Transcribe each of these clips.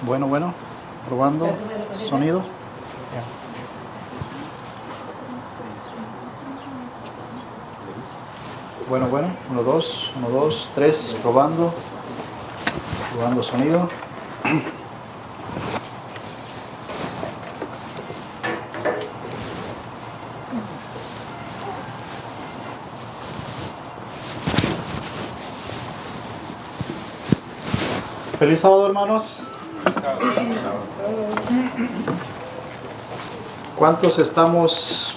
Bueno, probando sonido. Ya. Bueno, 1, 2, 3, probando sonido. Feliz sábado, hermanos. ¿Cuántos estamos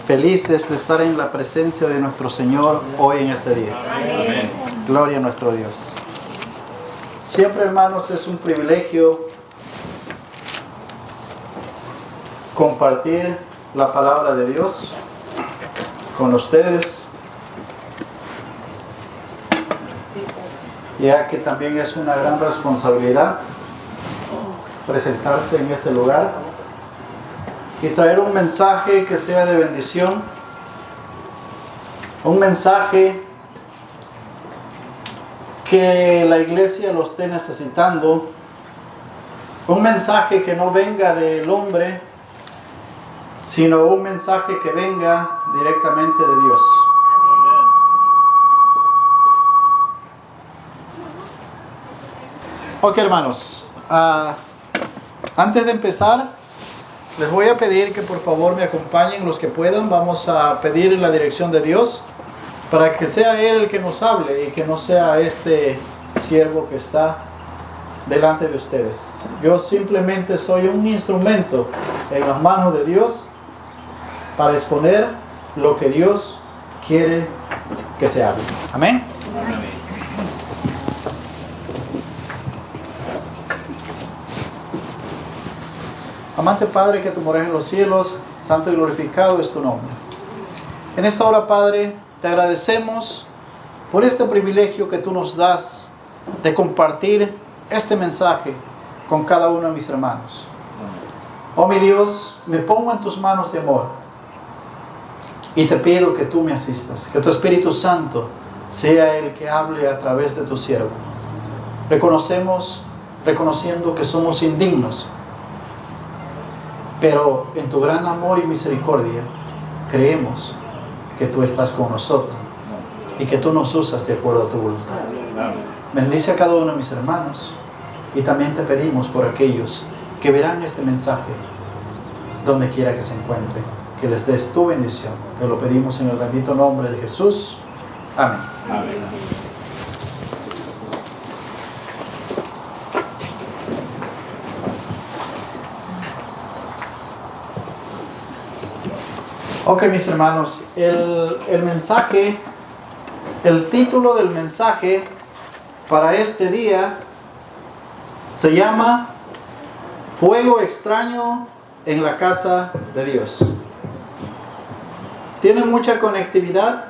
felices de estar en la presencia de nuestro Señor hoy en este día? Amén. Gloria a nuestro Dios. Siempre, hermanos, es un privilegio compartir la palabra de Dios con ustedes, ya que también es una gran responsabilidad presentarse en este lugar y traer un mensaje que sea de bendición, un mensaje que la iglesia lo esté necesitando, un mensaje que no venga del hombre, sino un mensaje que venga directamente de Dios. Ok, hermanos, antes de empezar, les voy a pedir que por favor me acompañen los que puedan. Vamos a pedir la dirección de Dios para que sea Él el que nos hable y que no sea este siervo que está delante de ustedes. Yo simplemente soy un instrumento en las manos de Dios para exponer lo que Dios quiere que se hable. Amén. Amén. Amante Padre, que tú moras en los cielos, santo y glorificado es tu nombre. En esta hora, Padre, te agradecemos por este privilegio que tú nos das de compartir este mensaje con cada uno de mis hermanos. Oh mi Dios, me pongo en tus manos de amor y te pido que tú me asistas, que tu Espíritu Santo sea el que hable a través de tu siervo. Reconociendo que somos indignos, pero en tu gran amor y misericordia creemos que tú estás con nosotros y que tú nos usas de acuerdo a tu voluntad. Bendice a cada uno de mis hermanos y también te pedimos por aquellos que verán este mensaje donde quiera que se encuentren, que les des tu bendición. Te lo pedimos en el bendito nombre de Jesús. Amén. Amén. Ok, mis hermanos, el mensaje, el título del mensaje para este día se llama Fuego extraño en la casa de Dios. Tiene mucha conectividad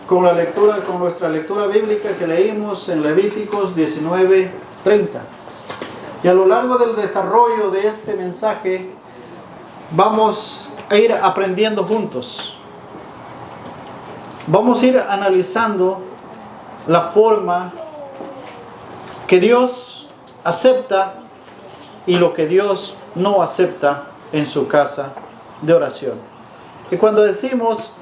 con la lectura, con nuestra lectura bíblica que leímos en Levíticos 19:30. Y a lo largo del desarrollo de este mensaje vamos a ir aprendiendo juntos. Vamos a ir analizando la forma que Dios acepta y lo que Dios no acepta en su casa de oración. Y cuando decimos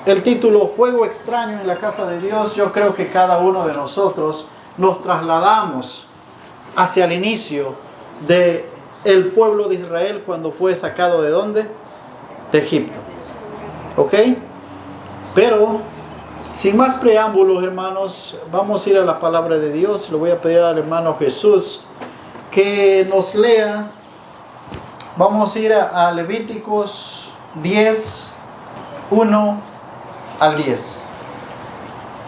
el título Fuego extraño en la casa de Dios, yo creo que cada uno de nosotros nos trasladamos hacia el inicio de el pueblo de Israel cuando fue sacado ¿de dónde? De Egipto. ¿Ok? Pero sin más preámbulos, hermanos, vamos a ir a la palabra de Dios. Le voy a pedir al hermano Jesús que nos lea. Vamos a ir a Levíticos 10, 1 al 10.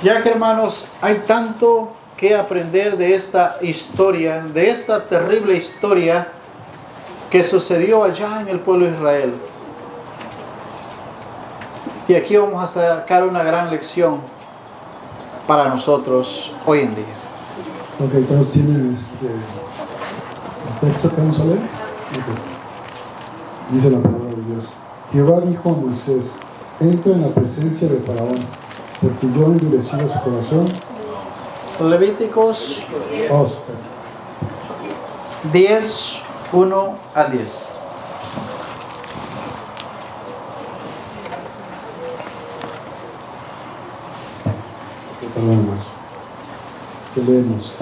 Ya que, hermanos, hay tanto que aprender de esta historia, de esta terrible historia que sucedió allá en el pueblo de Israel. Y aquí vamos a sacar una gran lección para nosotros hoy en día. Ok, entonces tienen el texto que vamos a leer. Okay. Dice la palabra de Dios. Jehová dijo a Moisés: entra en la presencia de Faraón, porque yo he endurecido su corazón Levíticos 10, 1 al 10. Perdón, hermanos. Que leemos.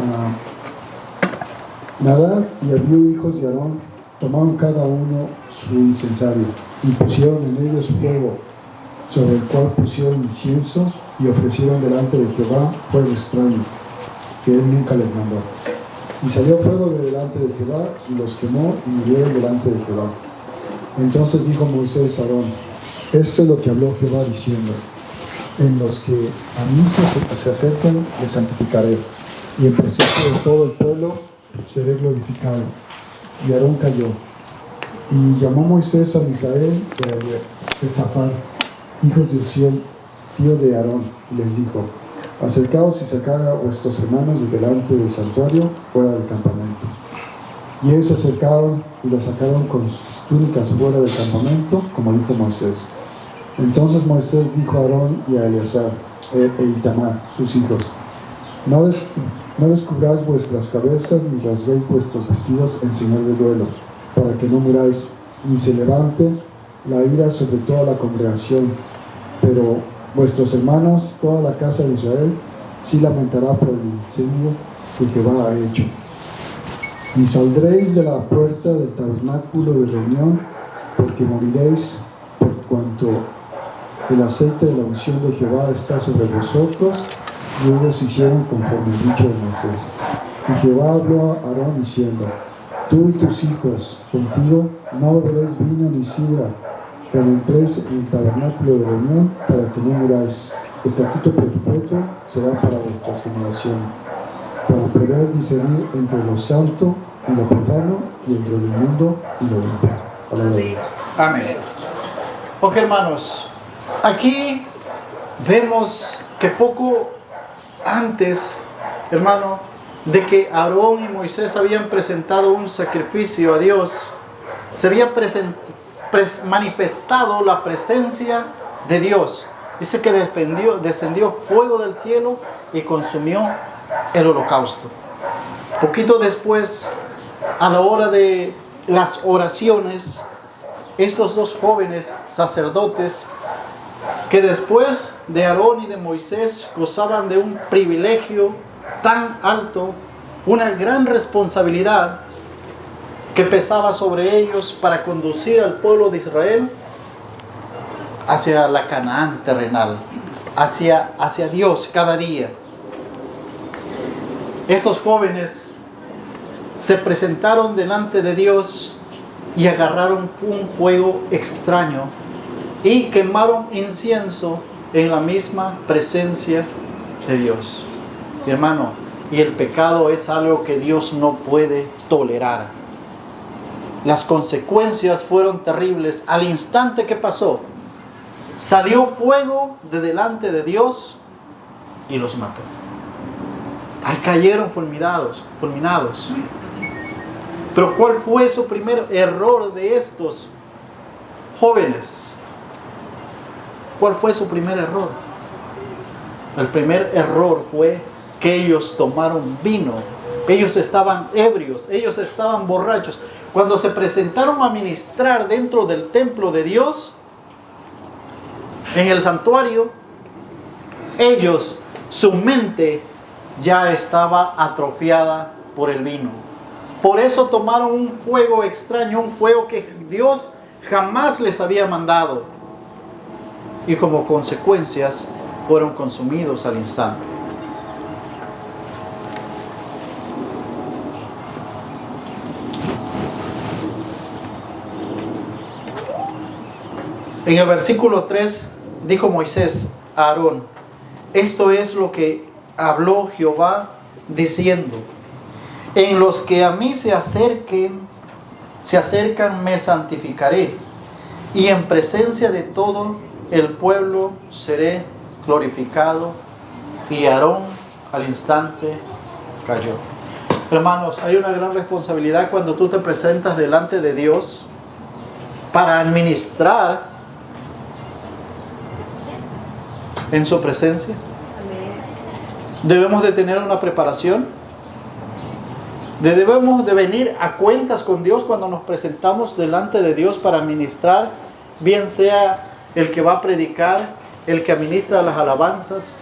Nadab y Abiú, hijos de Aarón, tomaron cada uno su incensario y pusieron en ellos fuego, sobre el cual pusieron incienso y ofrecieron delante de Jehová fuego extraño, que él nunca les mandó. Y salió fuego de delante de Jehová y los quemó y murieron delante de Jehová. Entonces dijo Moisés a Aarón: esto es lo que habló Jehová diciendo: en los que a mí se acercan les santificaré, y en presencia de todo el pueblo seré glorificado. Y Aarón cayó. Y llamó Moisés a Misael y a Elzafar, hijos de Uziel, tío de Aarón, y les dijo: acercaos y sacad a vuestros hermanos de delante del santuario, fuera del campamento. Y ellos se acercaron y los sacaron con sus túnicas fuera del campamento, como dijo Moisés. Entonces Moisés dijo a Aarón y a Eleazar e Itamar, sus hijos: no descubráis vuestras cabezas ni rasguéis vuestros vestidos en señal de duelo, para que no muráis, ni se levante la ira sobre toda la congregación. Pero vuestros hermanos, toda la casa de Israel, sí lamentará por el incendio que Jehová ha hecho. Y saldréis de la puerta del tabernáculo de reunión, porque moriréis, por cuanto el aceite de la unción de Jehová está sobre vosotros. Y ellos hicieron conforme el dicho de Moisés. Y Jehová habló a Aarón diciendo: tú y tus hijos contigo no beberéis vino ni sidra cuando entréis en el tabernáculo de reunión, para que no muráis. Estatuto perpetuo será para vuestras generaciones, para poder discernir entre lo santo y lo profano, y entre lo inmundo y lo limpio. Palabra de Dios. Amén. Ok, hermanos, aquí vemos que poco antes, hermano, de que Aarón y Moisés habían presentado un sacrificio a Dios, se había manifestado la presencia de Dios. Dice que descendió fuego del cielo y consumió el holocausto. Poquito después, a la hora de las oraciones, estos dos jóvenes sacerdotes, que después de Aarón y de Moisés gozaban de un privilegio tan alto, una gran responsabilidad que pesaba sobre ellos para conducir al pueblo de Israel hacia la Canaán terrenal, hacia Dios cada día. Estos jóvenes se presentaron delante de Dios y agarraron un fuego extraño y quemaron incienso en la misma presencia de Dios. Mi hermano, y el pecado es algo que Dios no puede tolerar. Las consecuencias fueron terribles. Al instante que pasó, salió fuego de delante de Dios y los mató. Ahí cayeron fulminados. Pero ¿cuál fue su primer error de estos jóvenes? ¿Cuál fue su primer error? El primer error fue que ellos tomaron vino. Ellos estaban ebrios, ellos estaban borrachos. Cuando se presentaron a ministrar dentro del templo de Dios, en el santuario, ellos, su mente ya estaba atrofiada por el vino. Por eso tomaron un fuego extraño, un fuego que Dios jamás les había mandado. Y como consecuencias fueron consumidos al instante. En el versículo 3 dijo Moisés a Aarón: esto es lo que habló Jehová diciendo: en los que a mí se acercan me santificaré, y en presencia de todo el pueblo seré glorificado. Y Aarón al instante cayó. Hermanos, hay una gran responsabilidad cuando tú te presentas delante de Dios para administrar en su presencia. Debemos de tener una preparación. Debemos de venir a cuentas con Dios cuando nos presentamos delante de Dios para ministrar, bien sea el que va a predicar, el que administra las alabanzas,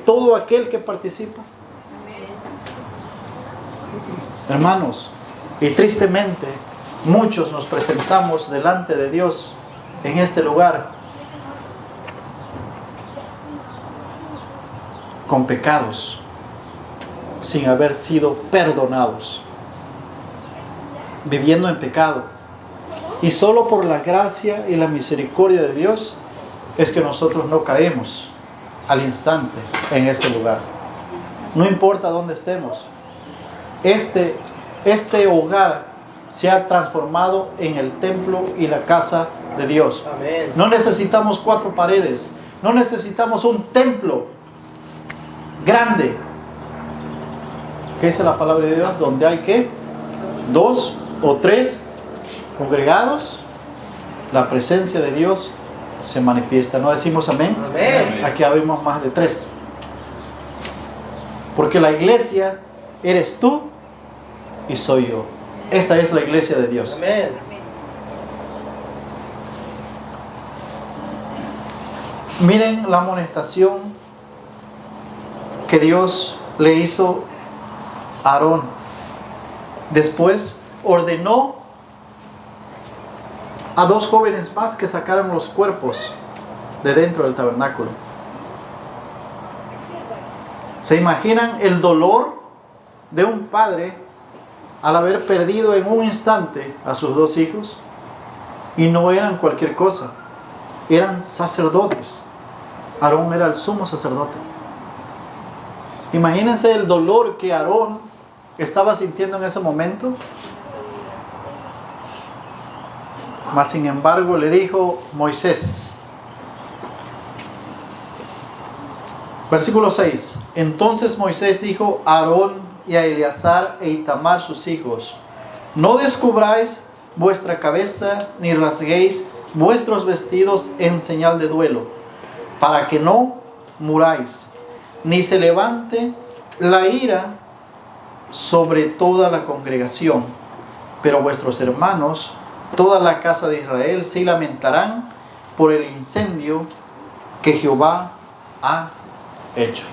todo aquel que participa. Hermanos, y tristemente muchos nos presentamos delante de Dios en este lugar con pecados, sin haber sido perdonados, viviendo en pecado. Y solo por la gracia y la misericordia de Dios es que nosotros no caemos al instante en este lugar. No importa dónde estemos. Este hogar se ha transformado en el templo y la casa de Dios. Amén. No necesitamos 4 paredes. No necesitamos un templo grande. ¿Qué dice la palabra de Dios? Donde hay ¿qué? 2 o 3 congregados, la presencia de Dios se manifiesta. ¿No decimos amén? Amén. Aquí habemos más de 3. Porque la iglesia eres tú y soy yo. Esa es la iglesia de Dios. Amén. Miren la amonestación que Dios le hizo a Aarón. Después ordenó a 2 jóvenes más que sacaran los cuerpos de dentro del tabernáculo. ¿Se imaginan el dolor de un padre al haber perdido en un instante a sus 2 hijos? Y no eran cualquier cosa, eran sacerdotes. Aarón era el sumo sacerdote. Imagínense el dolor que Aarón estaba sintiendo en ese momento. Mas sin embargo le dijo Moisés. Versículo 6. Entonces Moisés dijo a Aarón y a Eleazar e Itamar sus hijos: no descubráis vuestra cabeza ni rasguéis vuestros vestidos en señal de duelo, para que no muráis, ni se levante la ira sobre toda la congregación. Pero vuestros hermanos, toda la casa de Israel, se lamentarán por el incendio que Jehová ha hecho.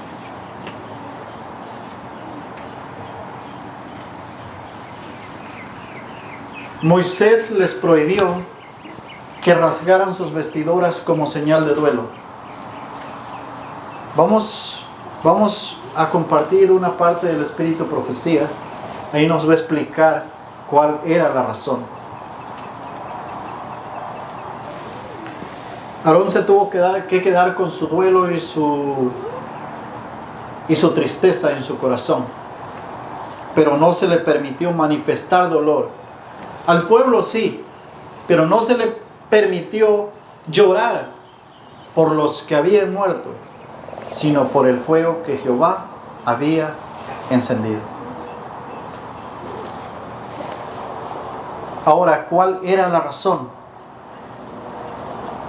Moisés les prohibió que rasgaran sus vestiduras como señal de duelo. Vamos a compartir una parte del Espíritu de Profecía. Ahí nos va a explicar cuál era la razón. Aarón se tuvo que quedar con su duelo y su tristeza en su corazón, pero no se le permitió manifestar dolor. Al pueblo sí, pero no se le permitió llorar por los que habían muerto, sino por el fuego que Jehová había encendido. Ahora, ¿cuál era la razón?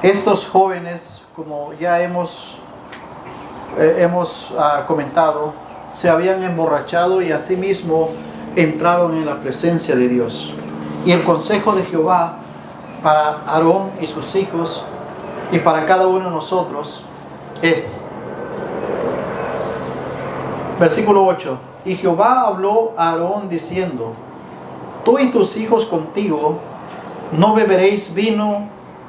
Estos jóvenes, como ya hemos comentado, se habían emborrachado y asimismo entraron en la presencia de Dios. Y el consejo de Jehová para Aarón y sus hijos y para cada uno de nosotros es: versículo 8. Y Jehová habló a Aarón diciendo: tú y tus hijos contigo no beberéis vino,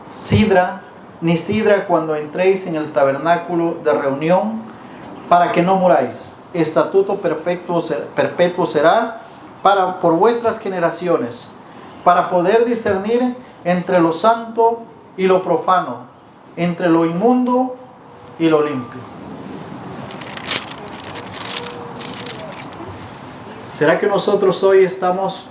sidra, ni sidra cuando entréis en el tabernáculo de reunión, para que no muráis. Estatuto perpetuo será por vuestras generaciones, para poder discernir entre lo santo y lo profano, entre lo inmundo y lo limpio. ¿Será que nosotros hoy estamos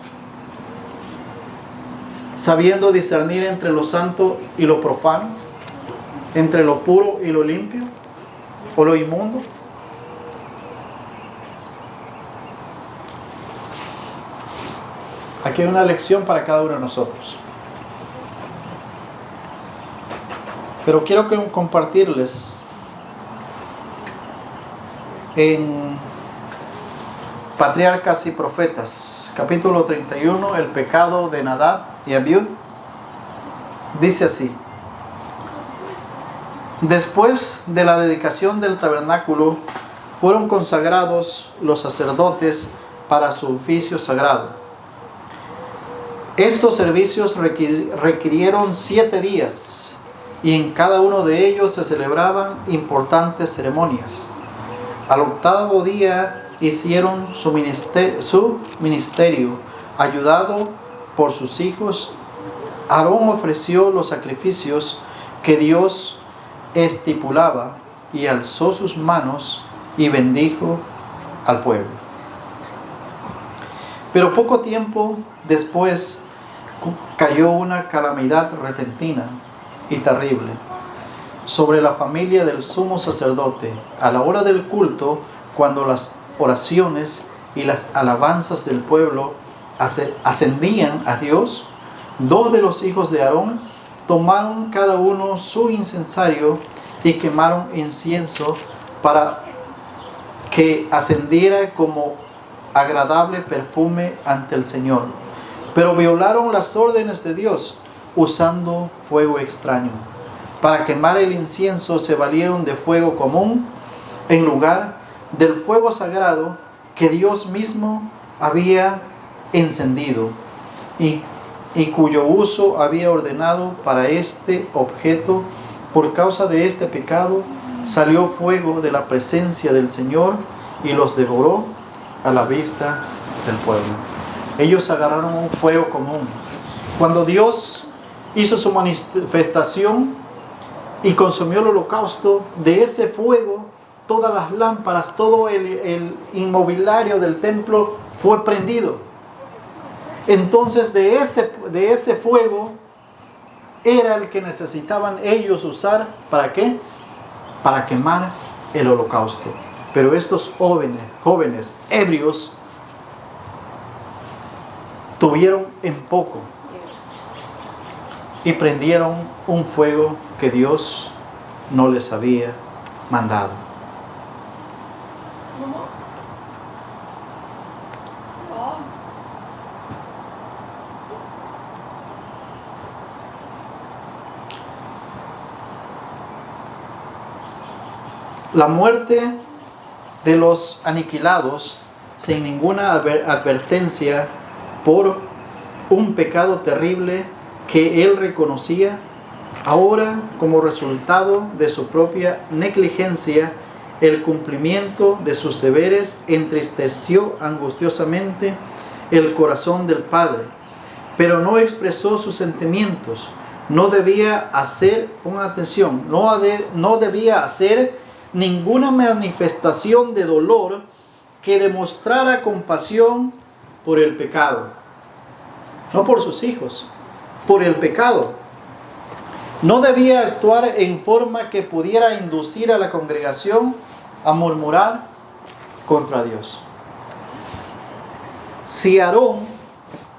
sabiendo discernir entre lo santo y lo profano, entre lo puro y lo limpio, o lo inmundo? Aquí hay una lección para cada uno de nosotros. Pero quiero compartirles en Patriarcas y Profetas, capítulo 31, el pecado de Nadab y Abiú. Dice así: después de la dedicación del tabernáculo, fueron consagrados los sacerdotes para su oficio sagrado. Estos servicios requirieron 7 días, y en cada uno de ellos se celebraban importantes ceremonias. Al 8º día hicieron su ministerio, ayudado por sus hijos. Aarón ofreció los sacrificios que Dios estipulaba y alzó sus manos y bendijo al pueblo. Pero poco tiempo después cayó una calamidad repentina y terrible sobre la familia del sumo sacerdote. A la hora del culto, cuando las oraciones y las alabanzas del pueblo ascendían a Dios, 2 de los hijos de Aarón tomaron cada uno su incensario y quemaron incienso para que ascendiera como agradable perfume ante el Señor. Pero violaron las órdenes de Dios usando fuego extraño. Para quemar el incienso se valieron de fuego común en lugar del fuego sagrado que Dios mismo había encendido y cuyo uso había ordenado para este objeto. Por causa de este pecado salió fuego de la presencia del Señor y los devoró a la vista del pueblo. Ellos agarraron un fuego común. Cuando Dios hizo su manifestación y consumió el holocausto, de ese fuego todas las lámparas, todo el inmobiliario del templo fue prendido. Entonces de ese fuego era el que necesitaban ellos usar. ¿Para qué? Para quemar el holocausto. Pero estos jóvenes ebrios tuvieron en poco y prendieron un fuego que Dios no les había mandado. La muerte de los aniquilados sin ninguna advertencia por un pecado terrible que él reconocía, ahora como resultado de su propia negligencia, el cumplimiento de sus deberes entristeció angustiosamente el corazón del padre, pero no expresó sus sentimientos. No debía hacer, pongan atención, no debía hacer ninguna manifestación de dolor que demostrara compasión por el pecado. No por sus hijos, por el pecado. No debía actuar en forma que pudiera inducir a la congregación a murmurar contra Dios. Si Aarón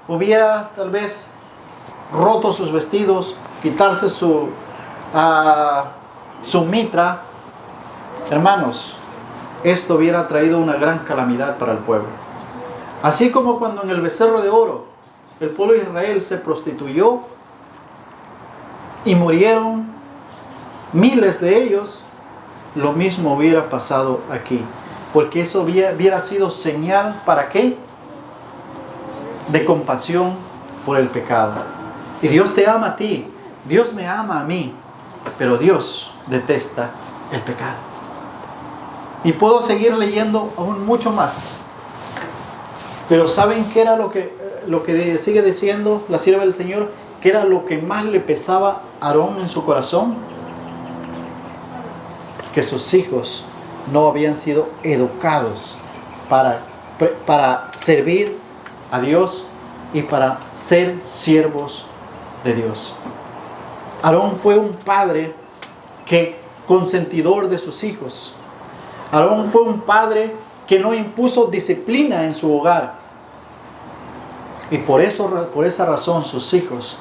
hubiera tal vez roto sus vestidos, quitarse su mitra, hermanos, esto hubiera traído una gran calamidad para el pueblo. Así como cuando en el becerro de oro el pueblo de Israel se prostituyó y murieron miles de ellos, lo mismo hubiera pasado aquí. Porque eso hubiera sido señal, ¿para qué? De compasión por el pecado. Y Dios te ama a ti, Dios me ama a mí, pero Dios detesta el pecado. Y puedo seguir leyendo aún mucho más. Pero ¿saben qué era lo que sigue diciendo la sierva del Señor? ¿Qué era lo que más le pesaba a Aarón en su corazón? Que sus hijos no habían sido educados para servir a Dios y para ser siervos de Dios. Aarón fue un padre consentidor de sus hijos. Aarón fue un padre que no impuso disciplina en su hogar. Y por esa razón sus hijos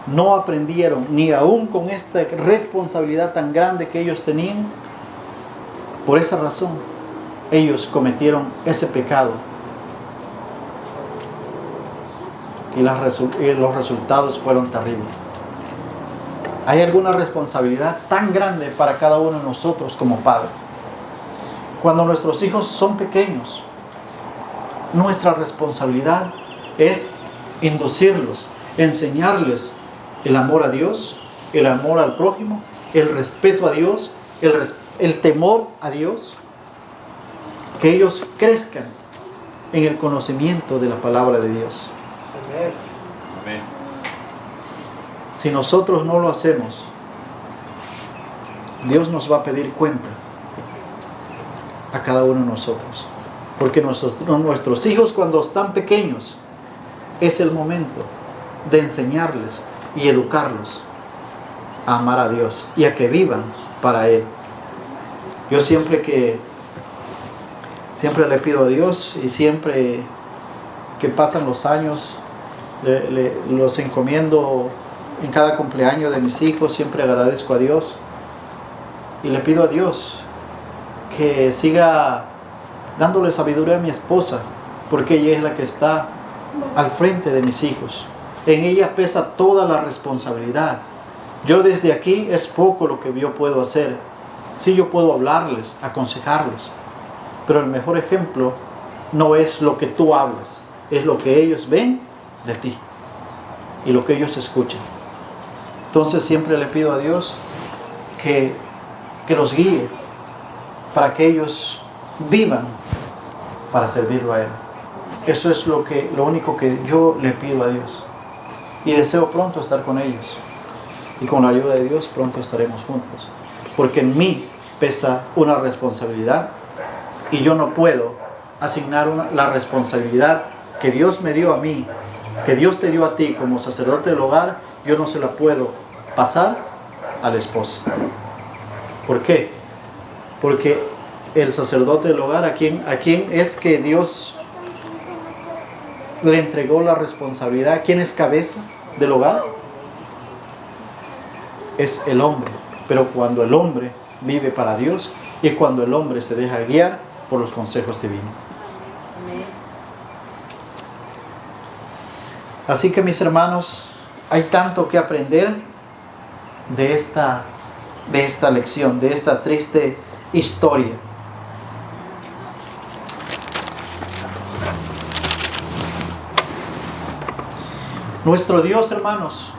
no aprendieron, ni aún con esta responsabilidad tan grande que ellos tenían. Por esa razón ellos cometieron ese pecado. Y los resultados fueron terribles. Hay alguna responsabilidad tan grande para cada uno de nosotros como padres. Cuando nuestros hijos son pequeños, nuestra responsabilidad es inducirlos, enseñarles el amor a Dios, el amor al prójimo, el respeto a Dios, el temor a Dios, que ellos crezcan en el conocimiento de la palabra de Dios. Amén. Si nosotros no lo hacemos, Dios nos va a pedir cuenta a cada uno de nosotros. Porque nuestros hijos, cuando están pequeños, es el momento de enseñarles y educarlos a amar a Dios y a que vivan para Él. Yo siempre le pido a Dios, y siempre que pasan los años, los encomiendo en cada cumpleaños de mis hijos, siempre agradezco a Dios y le pido a Dios que siga dándole sabiduría a mi esposa, porque ella es la que está al frente de mis hijos. En ella pesa toda la responsabilidad. Yo desde aquí es poco lo que yo puedo hacer. Sí, yo puedo hablarles, aconsejarlos, pero el mejor ejemplo no es lo que tú hablas, es lo que ellos ven de ti y lo que ellos escuchan. Entonces siempre le pido a Dios que los guíe para que ellos vivan para servirlo a Él. Eso es lo único que yo le pido a Dios, y deseo pronto estar con ellos, y con la ayuda de Dios pronto estaremos juntos, porque en mí pesa una responsabilidad y yo no puedo asignar la responsabilidad que Dios me dio a mí, que Dios te dio a ti como sacerdote del hogar. Yo no se la puedo pasar a la esposa. ¿Por qué? Porque el sacerdote del hogar, ¿a quién es que Dios le entregó la responsabilidad? ¿Quién es cabeza del hogar? Es el hombre. Pero cuando el hombre vive para Dios y cuando el hombre se deja guiar por los consejos divinos. Así que, mis hermanos, hay tanto que aprender de esta lección, de esta triste historia. Nuestro Dios, hermanos,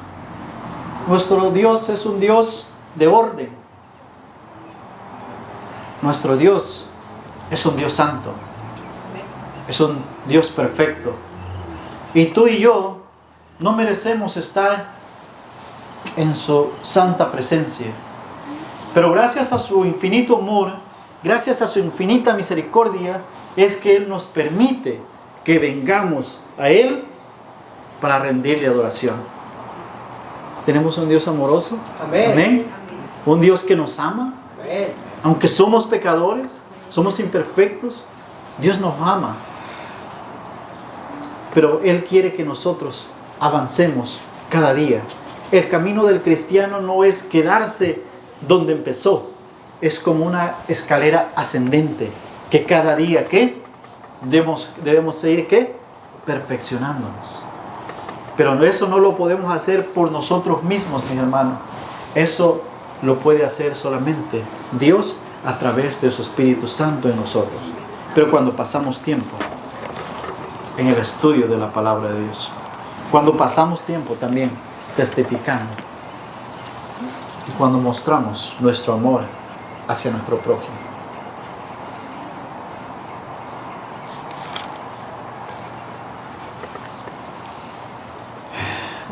nuestro Dios es un Dios de orden. Nuestro Dios es un Dios santo. Es un Dios perfecto. Y tú y yo no merecemos estar en su santa presencia. Pero gracias a su infinito amor, gracias a su infinita misericordia, es que Él nos permite que vengamos a Él para rendirle adoración. Tenemos un Dios amoroso. Amén. Amén. Un Dios que nos ama. Amén. Aunque somos pecadores, somos imperfectos, Dios nos ama. Pero Él quiere que nosotros avancemos cada día. El camino del cristiano no es quedarse donde empezó. Es como una escalera ascendente que cada día debemos seguir perfeccionándonos. Pero eso no lo podemos hacer por nosotros mismos, mis hermanos. Eso lo puede hacer solamente Dios a través de su Espíritu Santo en nosotros. Pero cuando pasamos tiempo en el estudio de la palabra de Dios, cuando pasamos tiempo también testificando, y cuando mostramos nuestro amor hacia nuestro prójimo.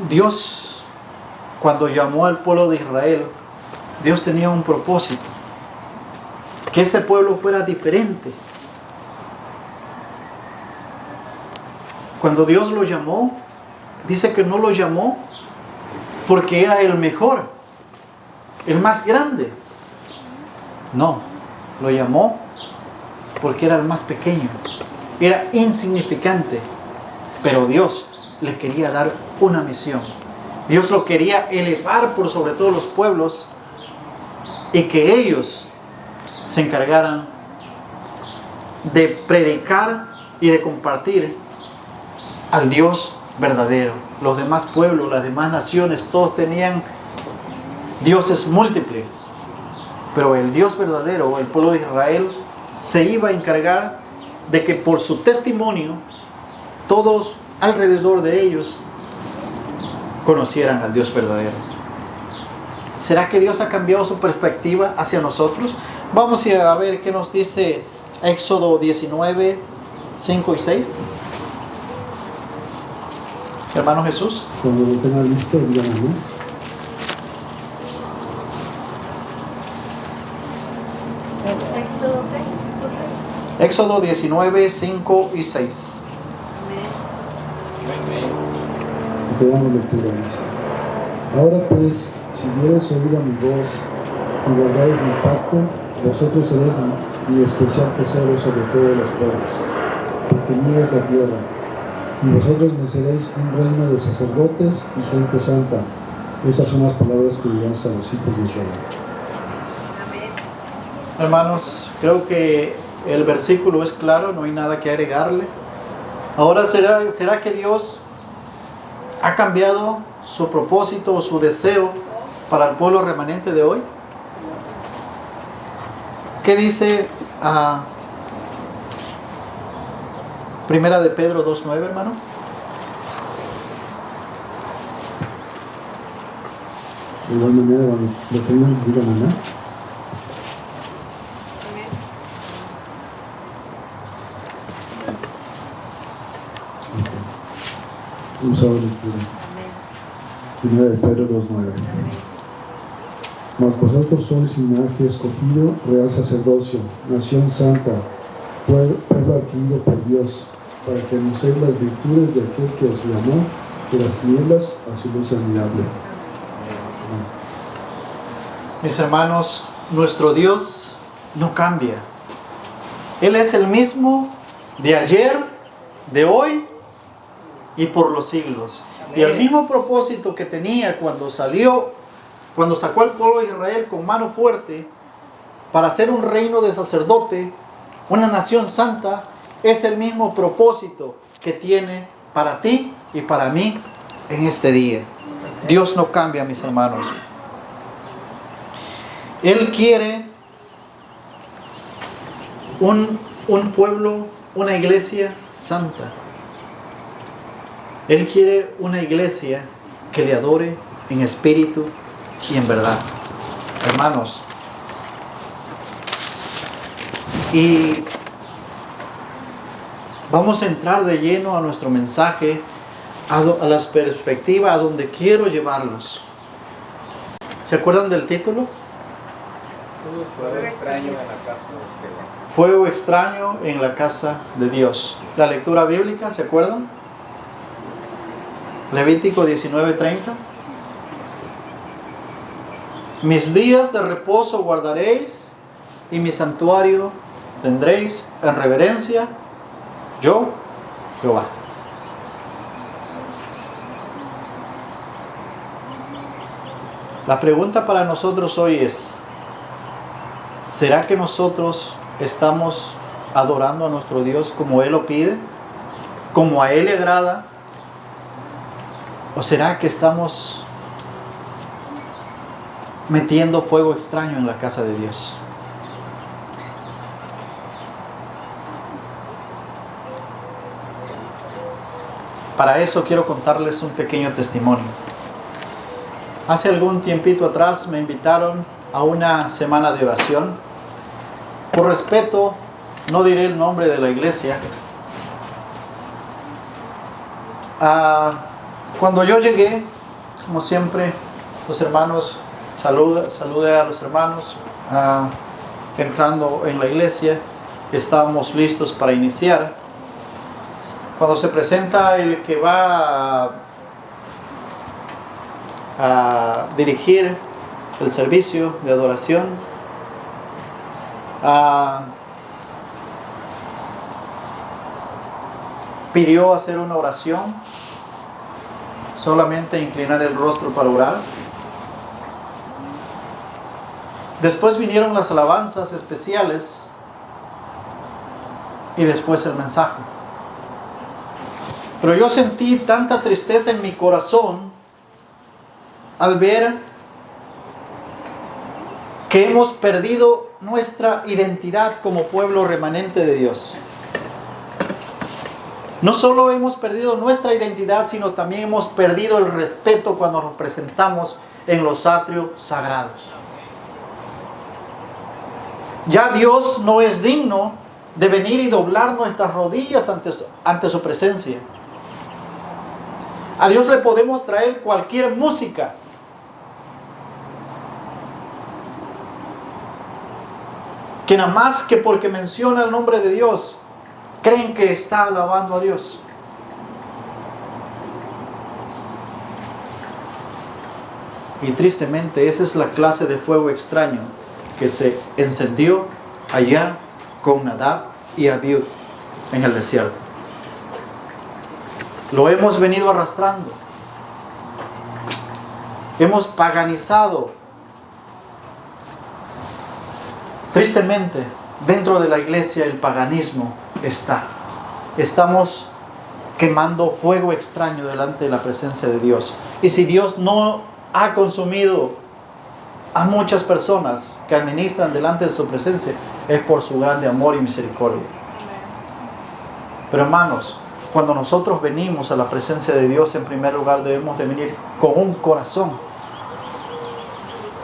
Dios, cuando llamó al pueblo de Israel, Dios tenía un propósito, que ese pueblo fuera diferente. Cuando Dios lo llamó, dice que no lo llamó porque era el mejor, el más grande. No, lo llamó porque era el más pequeño, era insignificante, pero Dios le quería dar una misión. Dios lo quería elevar por sobre todos los pueblos y que ellos se encargaran de predicar y de compartir al Dios verdadero. Los demás pueblos, las demás naciones, todos tenían dioses múltiples, pero el Dios verdadero, el pueblo de Israel, se iba a encargar de que por su testimonio todos alrededor de ellos conocieran al Dios verdadero. ¿Será que Dios ha cambiado su perspectiva hacia nosotros? Vamos a ver qué nos dice Éxodo 19, 5 y 6. Hermano Jesús. Cuando lo tenga listo, díganme, ¿no? Éxodo 19, 5 y 6. Que damos lectura, dice: Ahora pues, si dieres oído a mi voz y guardares mi pacto, vosotros seréis mi especial tesoro sobre todos los pueblos, porque mía es la tierra, y vosotros me seréis un reino de sacerdotes y gente santa. Estas son las palabras que dirás a los hijos de Israel. Hermanos, creo que el versículo es claro, no hay nada que agregarle. Ahora, ¿será que Dios ha cambiado su propósito o su deseo para el pueblo remanente de hoy? ¿Qué dice Primera de Pedro 2:9, hermano? De igual manera, cuando lo tengan, díganme, ¿no? Vamos a ver lectura. Primera de Pedro 2:9. Mas vosotros sois linaje escogido, real sacerdocio, nación santa, pueblo adquirido por Dios, para que anunciéis las virtudes de aquel que os llamó de las tinieblas a su luz admirable. Mis hermanos, nuestro Dios no cambia. Él es el mismo de ayer, de hoy y por los siglos. Y el mismo propósito que tenía cuando sacó al pueblo de Israel con mano fuerte para hacer un reino de sacerdote, una nación santa, es el mismo propósito que tiene para ti y para mí en este día. Dios no cambia, mis hermanos. Él quiere un pueblo, una iglesia santa. Él quiere una iglesia que le adore en espíritu y en verdad. Hermanos, y vamos a entrar de lleno a nuestro mensaje, a las perspectivas, a donde quiero llevarlos. ¿Se acuerdan del título? Fuego extraño en la casa de Dios. Fuego extraño en la casa de Dios. La lectura bíblica, ¿se acuerdan? Levítico 19:30. Mis días de reposo guardaréis y mi santuario tendréis en reverencia, yo, Jehová. La pregunta para nosotros hoy es: ¿será que nosotros estamos adorando a nuestro Dios como Él lo pide? ¿Como a Él le agrada? ¿O será que estamos metiendo fuego extraño en la casa de Dios? Para eso quiero contarles un pequeño testimonio. Hace algún tiempito atrás me invitaron a una semana de oración. Por respeto, no diré el nombre de la iglesia. Cuando yo llegué, como siempre, los hermanos, saludé a los hermanos. Entrando en la iglesia, estábamos listos para iniciar. Cuando se presenta el que va a dirigir el servicio de adoración, pidió hacer una oración, solamente inclinar el rostro para orar. Después vinieron las alabanzas especiales y después el mensaje. Pero yo sentí tanta tristeza en mi corazón al ver que hemos perdido nuestra identidad como pueblo remanente de Dios. No solo hemos perdido nuestra identidad, sino también hemos perdido el respeto cuando nos presentamos en los atrios sagrados. Ya Dios no es digno de venir y doblar nuestras rodillas ante su presencia. A Dios le podemos traer cualquier música. Que nada más que porque menciona el nombre de Dios, creen que está alabando a Dios. Y tristemente esa es la clase de fuego extraño que se encendió allá con Nadab y Abiú en el desierto. Lo hemos venido arrastrando. Hemos paganizado. Tristemente, dentro de la iglesia el paganismo está. Estamos quemando fuego extraño delante de la presencia de Dios. Y si Dios no ha consumido a muchas personas que administran delante de su presencia, es por su grande amor y misericordia. Pero hermanos, cuando nosotros venimos a la presencia de Dios, en primer lugar debemos de venir con un corazón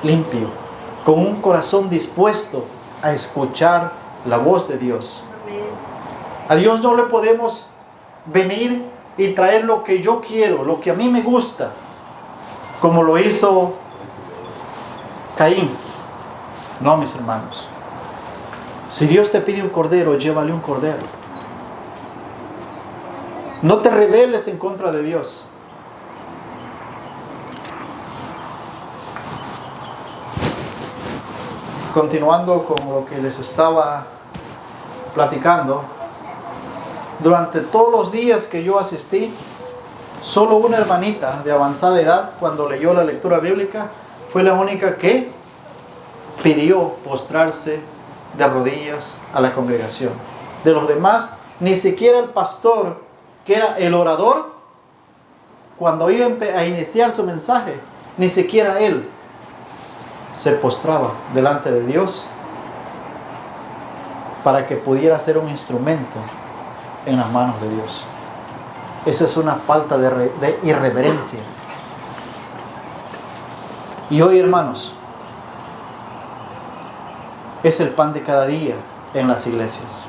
limpio, con un corazón dispuesto a escuchar la voz de Dios. A Dios no le podemos venir y traer lo que yo quiero, lo que a mí me gusta, como lo hizo Caín. No, mis hermanos. Si Dios te pide un cordero, llévale un cordero. No te rebeles en contra de Dios. Continuando con lo que les estaba platicando, durante todos los días que yo asistí, solo una hermanita de avanzada edad, cuando leyó la lectura bíblica, fue la única que pidió postrarse de rodillas a la congregación. De los demás, ni siquiera el pastor, que era el orador, cuando iba a iniciar su mensaje, ni siquiera él se postraba delante de Dios para que pudiera ser un instrumento en las manos de Dios. Esa es una falta de irreverencia. Y hoy, hermanos, es el pan de cada día en las iglesias.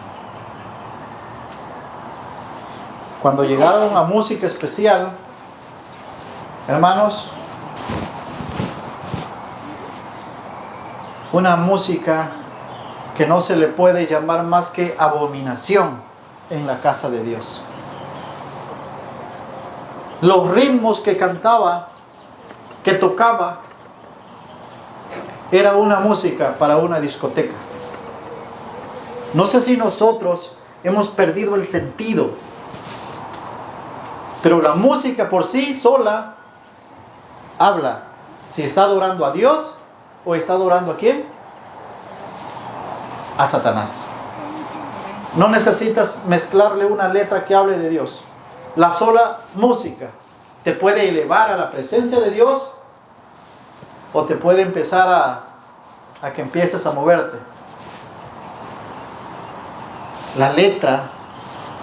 Cuando llegaron a música especial, hermanos, una música que no se le puede llamar más que abominación en la casa de Dios. Los ritmos que cantaba, que tocaba, era una música para una discoteca. No sé si nosotros hemos perdido el sentido, pero la música por sí sola habla si está adorando a Dios o está adorando a ¿quién? A Satanás. No necesitas mezclarle una letra que hable de Dios. La sola música te puede elevar a la presencia de Dios o te puede empezar a que empieces a moverte. La letra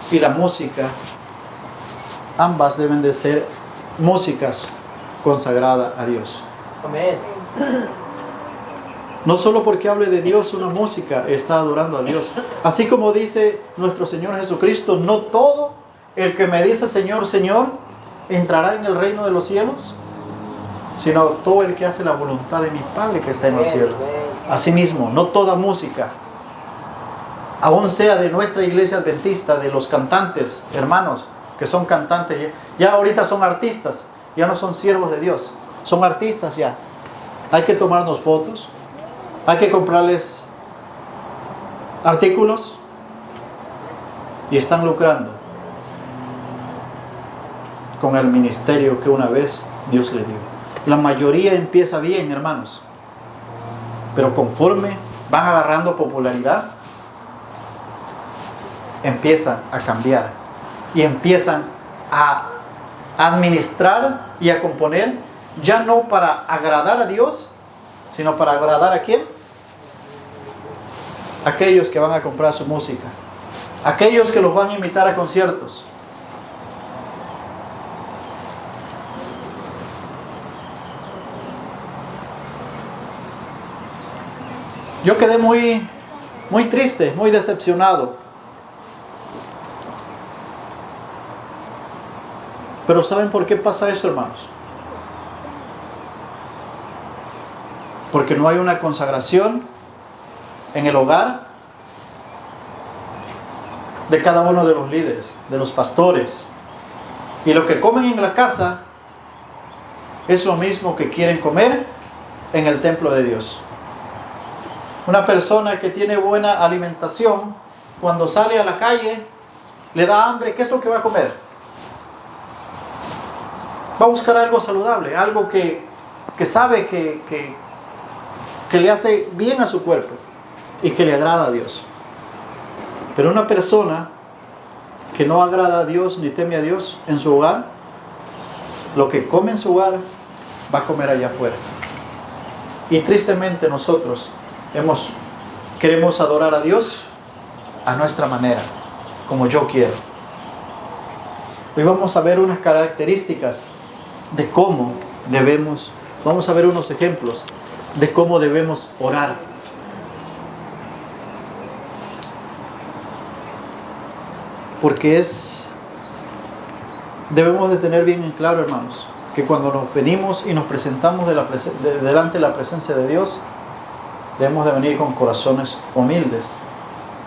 y la música, ambas deben de ser músicas consagradas a Dios. Amén. No solo porque hable de Dios una música está adorando a Dios. Así como dice nuestro Señor Jesucristo, no todo el que me dice Señor, Señor, entrará en el reino de los cielos, sino todo el que hace la voluntad de mi Padre que está en los cielos. Asimismo, no toda música, aún sea de nuestra iglesia adventista, de los cantantes, hermanos, que son cantantes, ya ahorita son artistas, ya no son siervos de Dios, son artistas ya. Hay que tomarnos fotos, hay que comprarles artículos y están lucrando con el ministerio que una vez Dios le dio. La mayoría empieza bien, hermanos, pero conforme van agarrando popularidad, empiezan a cambiar y empiezan a administrar y a componer, ya no para agradar a Dios, sino para agradar a ¿quién? Aquellos que van a comprar su música, aquellos que los van a invitar a conciertos. Yo quedé muy triste, muy decepcionado. Pero ¿saben por qué pasa eso, hermanos? Porque no hay una consagración en el hogar de cada uno de los líderes, de los pastores. Y lo que comen en la casa es lo mismo que quieren comer en el templo de Dios. Una persona que tiene buena alimentación, cuando sale a la calle, le da hambre, ¿qué es lo que va a comer? Va a buscar algo saludable, algo que sabe que le hace bien a su cuerpo y que le agrada a Dios. Pero una persona que no agrada a Dios ni teme a Dios en su hogar, lo que come en su hogar va a comer allá afuera. Y tristemente nosotros queremos adorar a Dios a nuestra manera, como yo quiero. Hoy vamos a ver unas características de cómo vamos a ver unos ejemplos de cómo debemos orar. Porque debemos de tener bien en claro, hermanos, que cuando nos venimos y nos presentamos delante de la presencia de Dios, debemos de venir con corazones humildes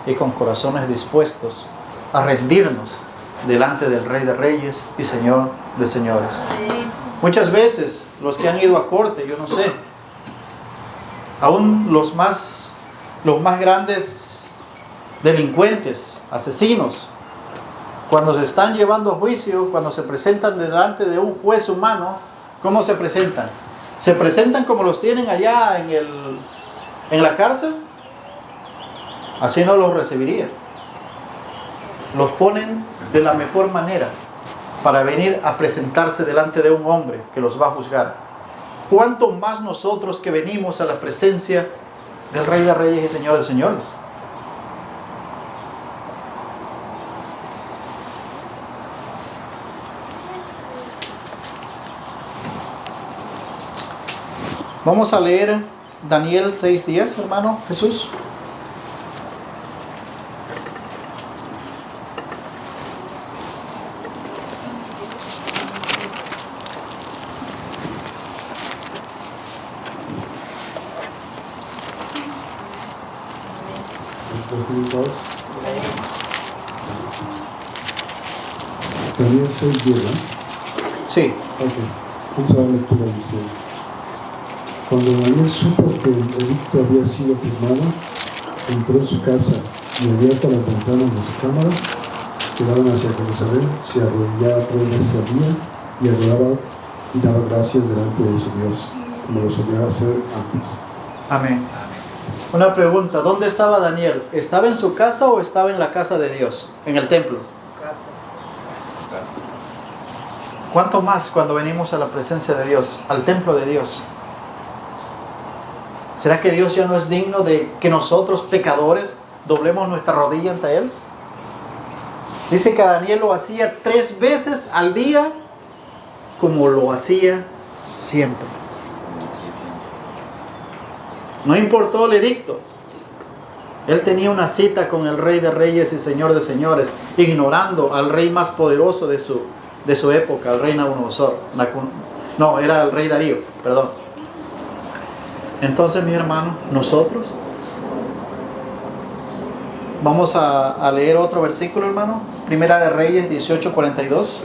y con corazones dispuestos a rendirnos delante del Rey de Reyes y Señor de Señores. Muchas veces los que han ido a corte, yo no sé, aún los más grandes delincuentes, asesinos, cuando se están llevando a juicio, cuando se presentan delante de un juez humano, ¿cómo se presentan? ¿Se presentan como los tienen allá en la cárcel? Así no los recibiría. Los ponen de la mejor manera para venir a presentarse delante de un hombre que los va a juzgar. ¿Cuánto más nosotros que venimos a la presencia del Rey de Reyes y Señor de Señores? Vamos a leer Daniel 6:10, hermano Jesús. Daniel 6:10, ¿no? Sí. Ok, vamos a dar lectura, dice. Cuando Daniel supo que el edicto había sido firmado, entró en su casa y abiertas las ventanas de su cámara, que daban hacia Jerusalén, se arrodillaba 3 veces al día y adoraba y daba gracias delante de su Dios, como lo solía hacer antes. Amén. Una pregunta, ¿dónde estaba Daniel? ¿Estaba en su casa o estaba en la casa de Dios? En el templo. Casa. ¿Cuánto más cuando venimos a la presencia de Dios, al templo de Dios? ¿Será que Dios ya no es digno de que nosotros, pecadores, doblemos nuestra rodilla ante Él? Dice que Daniel lo hacía 3 veces al día, como lo hacía siempre. No importó el edicto. Él tenía una cita con el Rey de Reyes y Señor de Señores, ignorando al rey más poderoso de su época, el rey Nabucodonosor. No, era el rey Darío, perdón. Entonces, mi hermano, nosotros vamos a leer otro versículo, hermano. Primera de Reyes 18:42.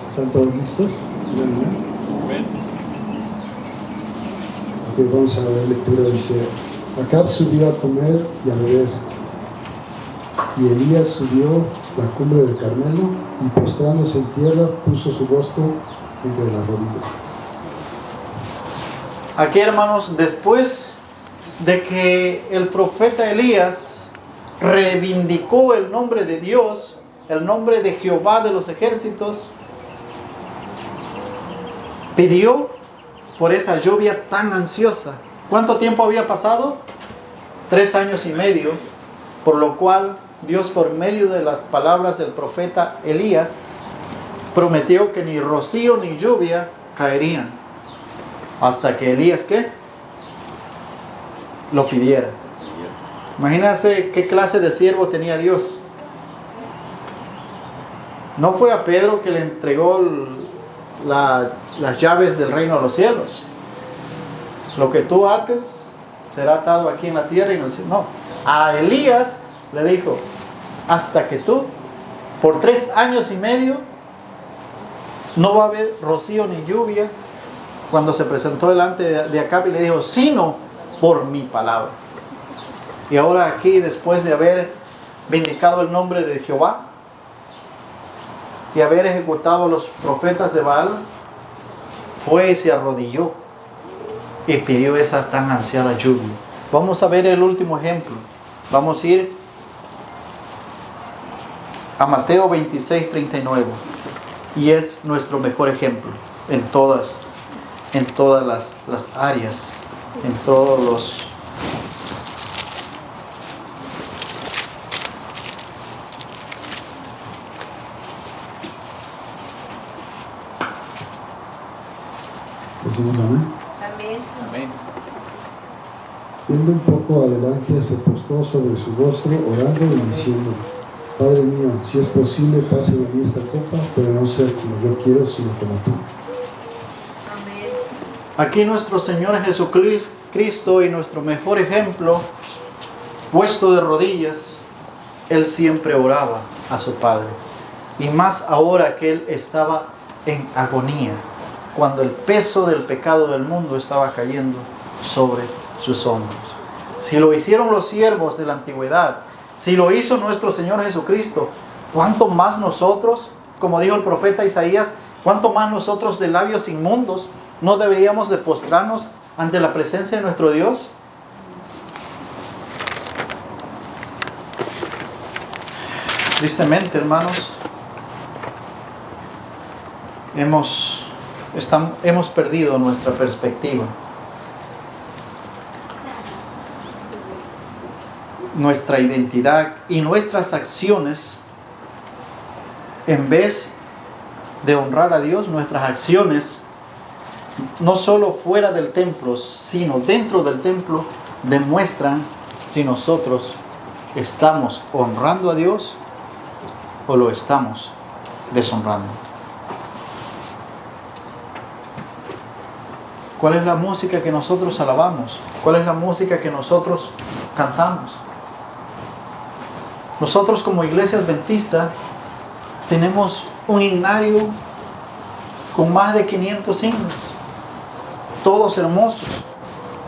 ¿Están todos listos? Vamos a ver lectura, dice: Acab subió a comer y a beber, Y Elías subió la cumbre del Carmelo y postrándose en tierra puso su rostro entre las rodillas. Aquí, hermanos, después de que el profeta Elías reivindicó el nombre de Dios, el nombre de Jehová de los ejércitos, pidió por esa lluvia tan ansiosa. ¿Cuánto tiempo había pasado? 3 años y medio, por lo cual Dios, por medio de las palabras del profeta Elías, prometió que ni rocío ni lluvia caerían hasta que Elías, ¿qué? Lo pidiera. Imagínense qué clase de siervo tenía Dios. No fue a Pedro que le entregó las llaves del reino de los cielos. Lo que tú ates será atado aquí en la tierra y en el cielo. No, a Elías le dijo, hasta que tú, por 3 años y medio, no va a haber rocío ni lluvia. Cuando se presentó delante de Acab y le dijo, sino por mi palabra. Y ahora aquí, después de haber vindicado el nombre de Jehová y haber ejecutado a los profetas de Baal, fue y se arrodilló y pidió esa tan ansiada lluvia. Vamos a ver el último ejemplo. Vamos a ir a Mateo 26:39, y es nuestro mejor ejemplo en todas las áreas, en todos los... Decimos amén. Amén. Amén. Viendo un poco adelante, se postró sobre su rostro, orando y diciendo, Padre mío, si es posible, pase de mí esta copa, pero no sea como yo quiero, sino como tú. Amén. Aquí nuestro Señor Jesucristo y nuestro mejor ejemplo, puesto de rodillas, Él siempre oraba a su Padre. Y más ahora que Él estaba en agonía, cuando el peso del pecado del mundo estaba cayendo sobre sus hombros. Si lo hicieron los siervos de la antigüedad, si lo hizo nuestro Señor Jesucristo, ¿cuánto más nosotros, como dijo el profeta Isaías, cuánto más nosotros de labios inmundos no deberíamos de postrarnos ante la presencia de nuestro Dios? Tristemente, hermanos, hemos perdido nuestra perspectiva. Nuestra identidad y nuestras acciones, en vez de honrar a Dios, nuestras acciones, no solo fuera del templo, sino dentro del templo, demuestran si nosotros estamos honrando a Dios o lo estamos deshonrando. ¿Cuál es la música que nosotros alabamos? ¿Cuál es la música que nosotros cantamos? Nosotros como iglesia adventista tenemos un himnario con más de 500 himnos, todos hermosos,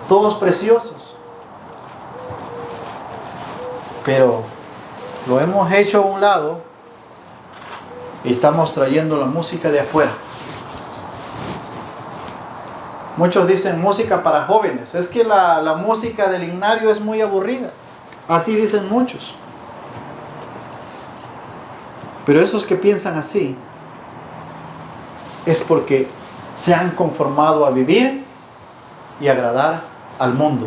todos preciosos, pero lo hemos hecho a un lado y estamos trayendo la música de afuera. Muchos dicen música para jóvenes, es que la música del himnario es muy aburrida, así dicen muchos. Pero esos que piensan así es porque se han conformado a vivir y agradar al mundo.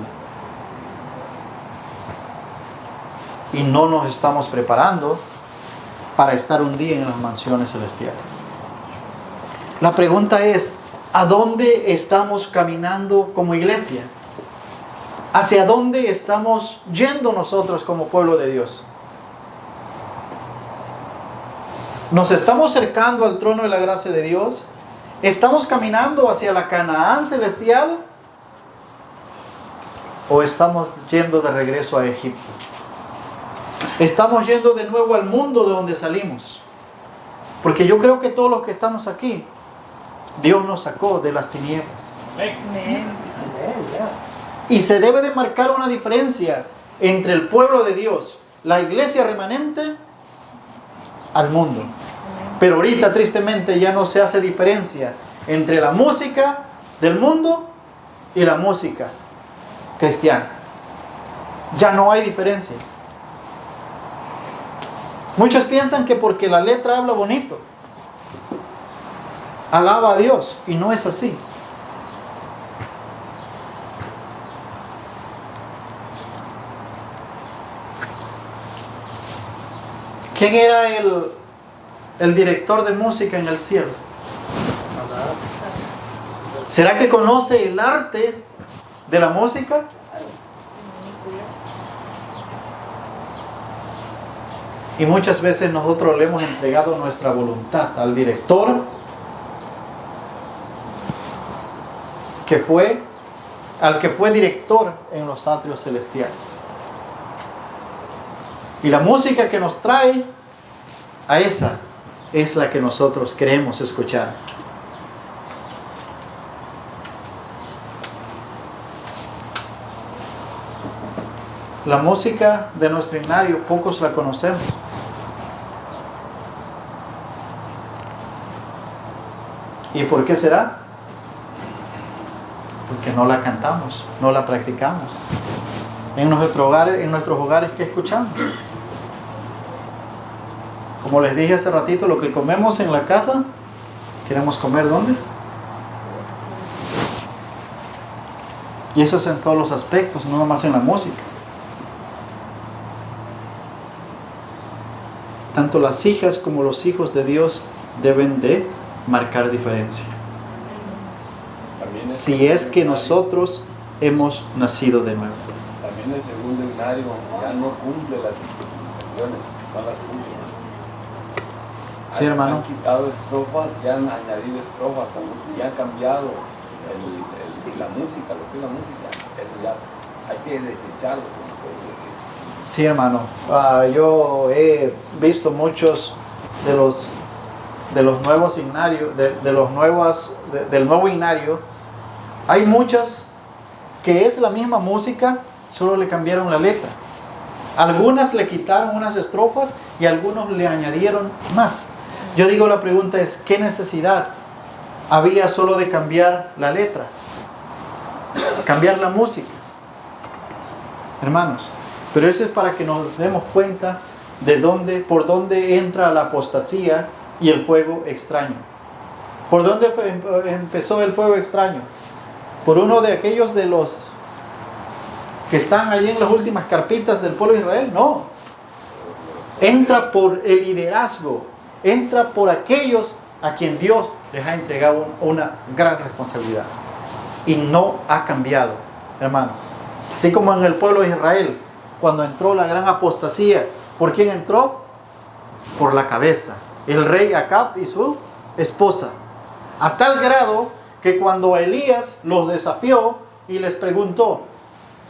Y no nos estamos preparando para estar un día en las mansiones celestiales. La pregunta es, ¿a dónde estamos caminando como iglesia? ¿Hacia dónde estamos yendo nosotros como pueblo de Dios? ¿Nos estamos acercando al trono de la gracia de Dios? ¿Estamos caminando hacia la Canaán celestial? ¿O estamos yendo de regreso a Egipto? ¿Estamos yendo de nuevo al mundo de donde salimos? Porque yo creo que todos los que estamos aquí, Dios nos sacó de las tinieblas. Amén. Y se debe de marcar una diferencia entre el pueblo de Dios la iglesia remanente al mundo. Pero ahorita tristemente ya no se hace diferencia entre la música del mundo y la música cristiana. Ya no hay diferencia. Muchos piensan que porque la letra habla bonito, alaba a Dios, y no es así. ¿Quién era el director de música en el cielo? ¿Será que conoce el arte de la música? Y muchas veces nosotros le hemos entregado nuestra voluntad al director al que fue director en los atrios celestiales. Y la música que nos trae a esa es la que nosotros queremos escuchar. La música de nuestro himnario, pocos la conocemos. ¿Y por qué será? Porque no la cantamos, no la practicamos. En nuestros hogares, ¿qué escuchamos? Como les dije hace ratito, lo que comemos en la casa, ¿queremos comer dónde? Y eso es en todos los aspectos, no nomás en la música. Tanto las hijas como los hijos de Dios deben de marcar diferencia. Si es que nosotros hemos nacido de nuevo. También el segundo himnario ya no cumple las especificaciones, no las cumple. Sí, hermano. Han quitado estrofas, ya han añadido estrofas, ya han cambiado la música, lo que es la música. Eso ya hay que desecharlo. Sí, hermano. Yo he visto muchos de los nuevos himnarios, del nuevo himnario. Hay muchas que es la misma música, solo le cambiaron la letra. Algunas le quitaron unas estrofas y algunos le añadieron más. Yo digo, la pregunta es, ¿qué necesidad había solo de cambiar la letra? Cambiar la música. Hermanos, pero eso es para que nos demos cuenta por dónde entra la apostasía y el fuego extraño. ¿Por dónde empezó el fuego extraño? Por uno de aquellos de los que están ahí en las últimas carpitas del pueblo de Israel. No. Entra por el liderazgo. Entra por aquellos a quien Dios les ha entregado una gran responsabilidad. Y no ha cambiado, hermano. Así como en el pueblo de Israel, cuando entró la gran apostasía, ¿por quién entró? Por la cabeza. El rey Acab y su esposa. A tal grado que cuando Elías los desafió y les preguntó,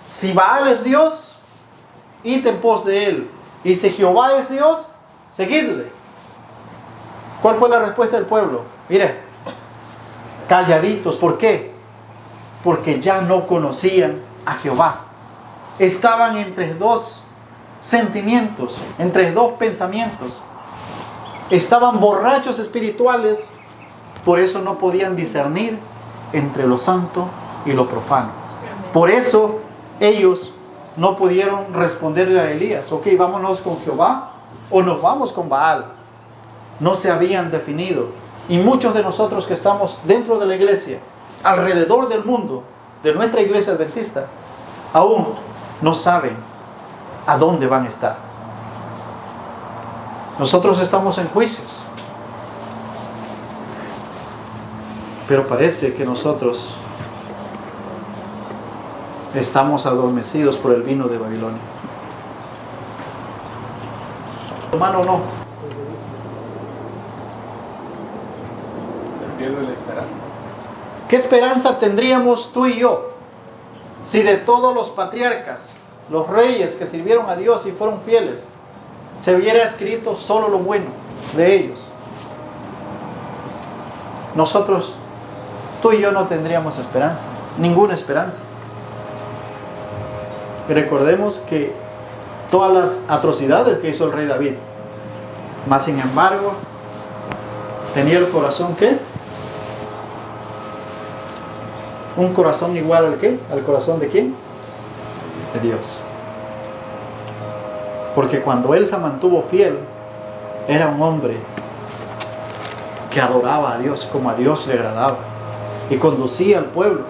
si Baal es Dios, id en pos de él. Y si Jehová es Dios, seguidle. ¿Cuál fue la respuesta del pueblo? Mire, calladitos. ¿Por qué? Porque ya no conocían a Jehová. Estaban entre dos sentimientos, entre dos pensamientos. Estaban borrachos espirituales, por eso no podían discernir entre lo santo y lo profano. Por eso ellos no pudieron responderle a Elías, ok, vámonos con Jehová o nos vamos con Baal. No se habían definido. Y muchos de nosotros que estamos dentro de la iglesia, alrededor del mundo, de nuestra iglesia adventista, aún no saben a dónde van a estar. Nosotros estamos en juicios, pero parece que nosotros estamos adormecidos por el vino de Babilonia. Hermano, no. Se pierde la esperanza. ¿Qué esperanza tendríamos tú y yo si de todos los patriarcas, los reyes que sirvieron a Dios y fueron fieles, se hubiera escrito solo lo bueno de ellos? Nosotros, tú y yo no tendríamos esperanza, ninguna esperanza. Y recordemos que todas las atrocidades que hizo el rey David. Mas sin embargo, tenía el corazón, ¿qué? Un corazón igual al ¿qué? ¿Al corazón de quién? De Dios. Porque cuando él se mantuvo fiel, era un hombre que adoraba a Dios como a Dios le agradaba y conducía al pueblo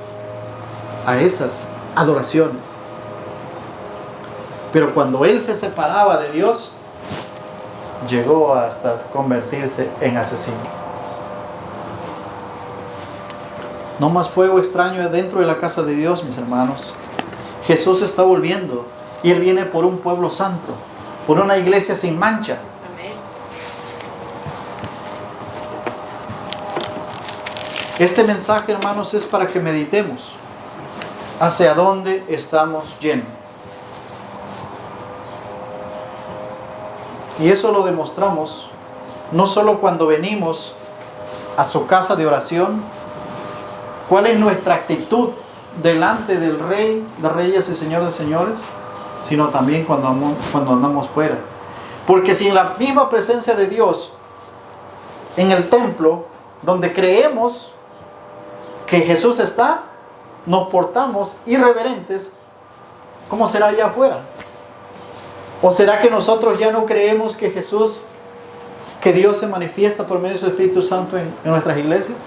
a esas adoraciones. Pero cuando él se separaba de Dios, llegó hasta convertirse en asesino. No más fuego extraño dentro de la casa de Dios, mis hermanos. Jesús está volviendo y Él viene por un pueblo santo, por una iglesia sin mancha. Amén. Este mensaje, hermanos, es para que meditemos hacia dónde estamos yendo. Y eso lo demostramos no solo cuando venimos a su casa de oración, cuál es nuestra actitud delante del Rey de Reyes y Señor de Señores, sino también cuando andamos fuera. Porque sin la misma presencia de Dios en el templo, donde creemos que Jesús está, nos portamos irreverentes, ¿cómo será allá afuera? ¿O será que nosotros ya no creemos que Jesús, que Dios se manifiesta por medio de su Espíritu Santo en nuestras iglesias?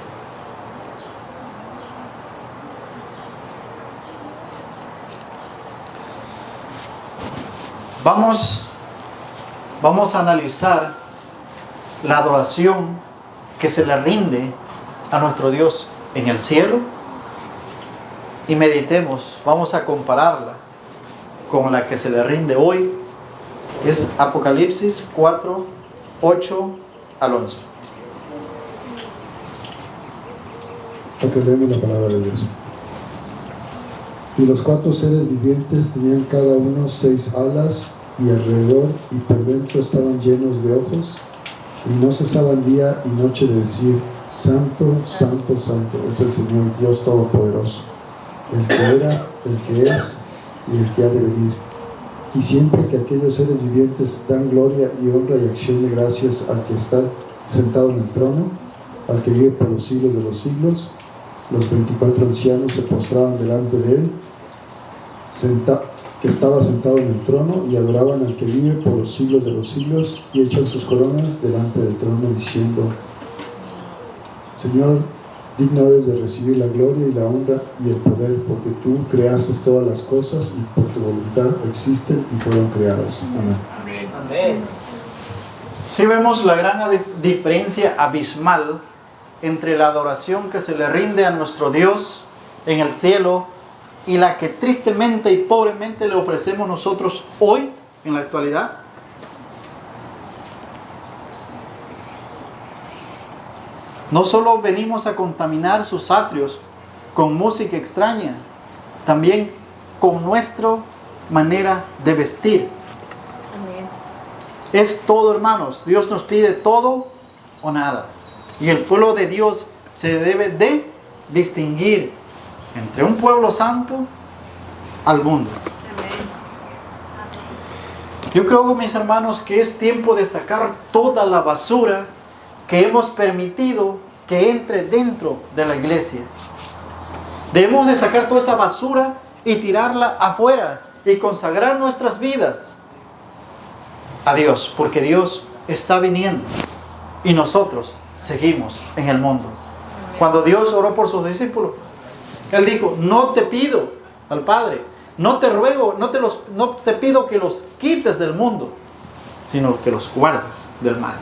Vamos a analizar la adoración que se le rinde a nuestro Dios en el cielo y meditemos, vamos a compararla con la que se le rinde hoy. Es Apocalipsis 4, 8 al 11. Porque leemos la palabra de Dios. Y los 4 seres vivientes tenían cada uno 6 alas, y alrededor y por dentro estaban llenos de ojos, y no cesaban día y noche de decir: Santo, Santo, Santo es el Señor Dios Todopoderoso, el que era, el que es y el que ha de venir. Y siempre que aquellos seres vivientes dan gloria y honra y acción de gracias al que está sentado en el trono, al que vive por los siglos de los siglos, los 24 ancianos se postraban delante de él, que estaba sentado en el trono, y adoraban al que vive por los siglos de los siglos, y echan sus coronas delante del trono, diciendo: Señor, digno eres de recibir la gloria y la honra y el poder, porque tú creaste todas las cosas, y por tu voluntad existen y fueron creadas. Amén. Amén. Sí vemos la gran diferencia abismal entre la adoración que se le rinde a nuestro Dios en el cielo y la que tristemente y pobremente le ofrecemos nosotros hoy, en la actualidad. No solo venimos a contaminar sus atrios con música extraña, también con nuestra manera de vestir. Amén. Es todo, hermanos. Dios nos pide todo o nada. Y el pueblo de Dios se debe de distinguir entre un pueblo santo al mundo. Yo creo, mis hermanos, que es tiempo de sacar toda la basura que hemos permitido que entre dentro de la iglesia. Debemos de sacar toda esa basura y tirarla afuera y consagrar nuestras vidas a Dios, porque Dios está viniendo y nosotros seguimos en el mundo. Cuando Dios oró por sus discípulos, Él dijo: no te pido al Padre, no te ruego, no te pido que los quites del mundo, sino que los guardes del mal.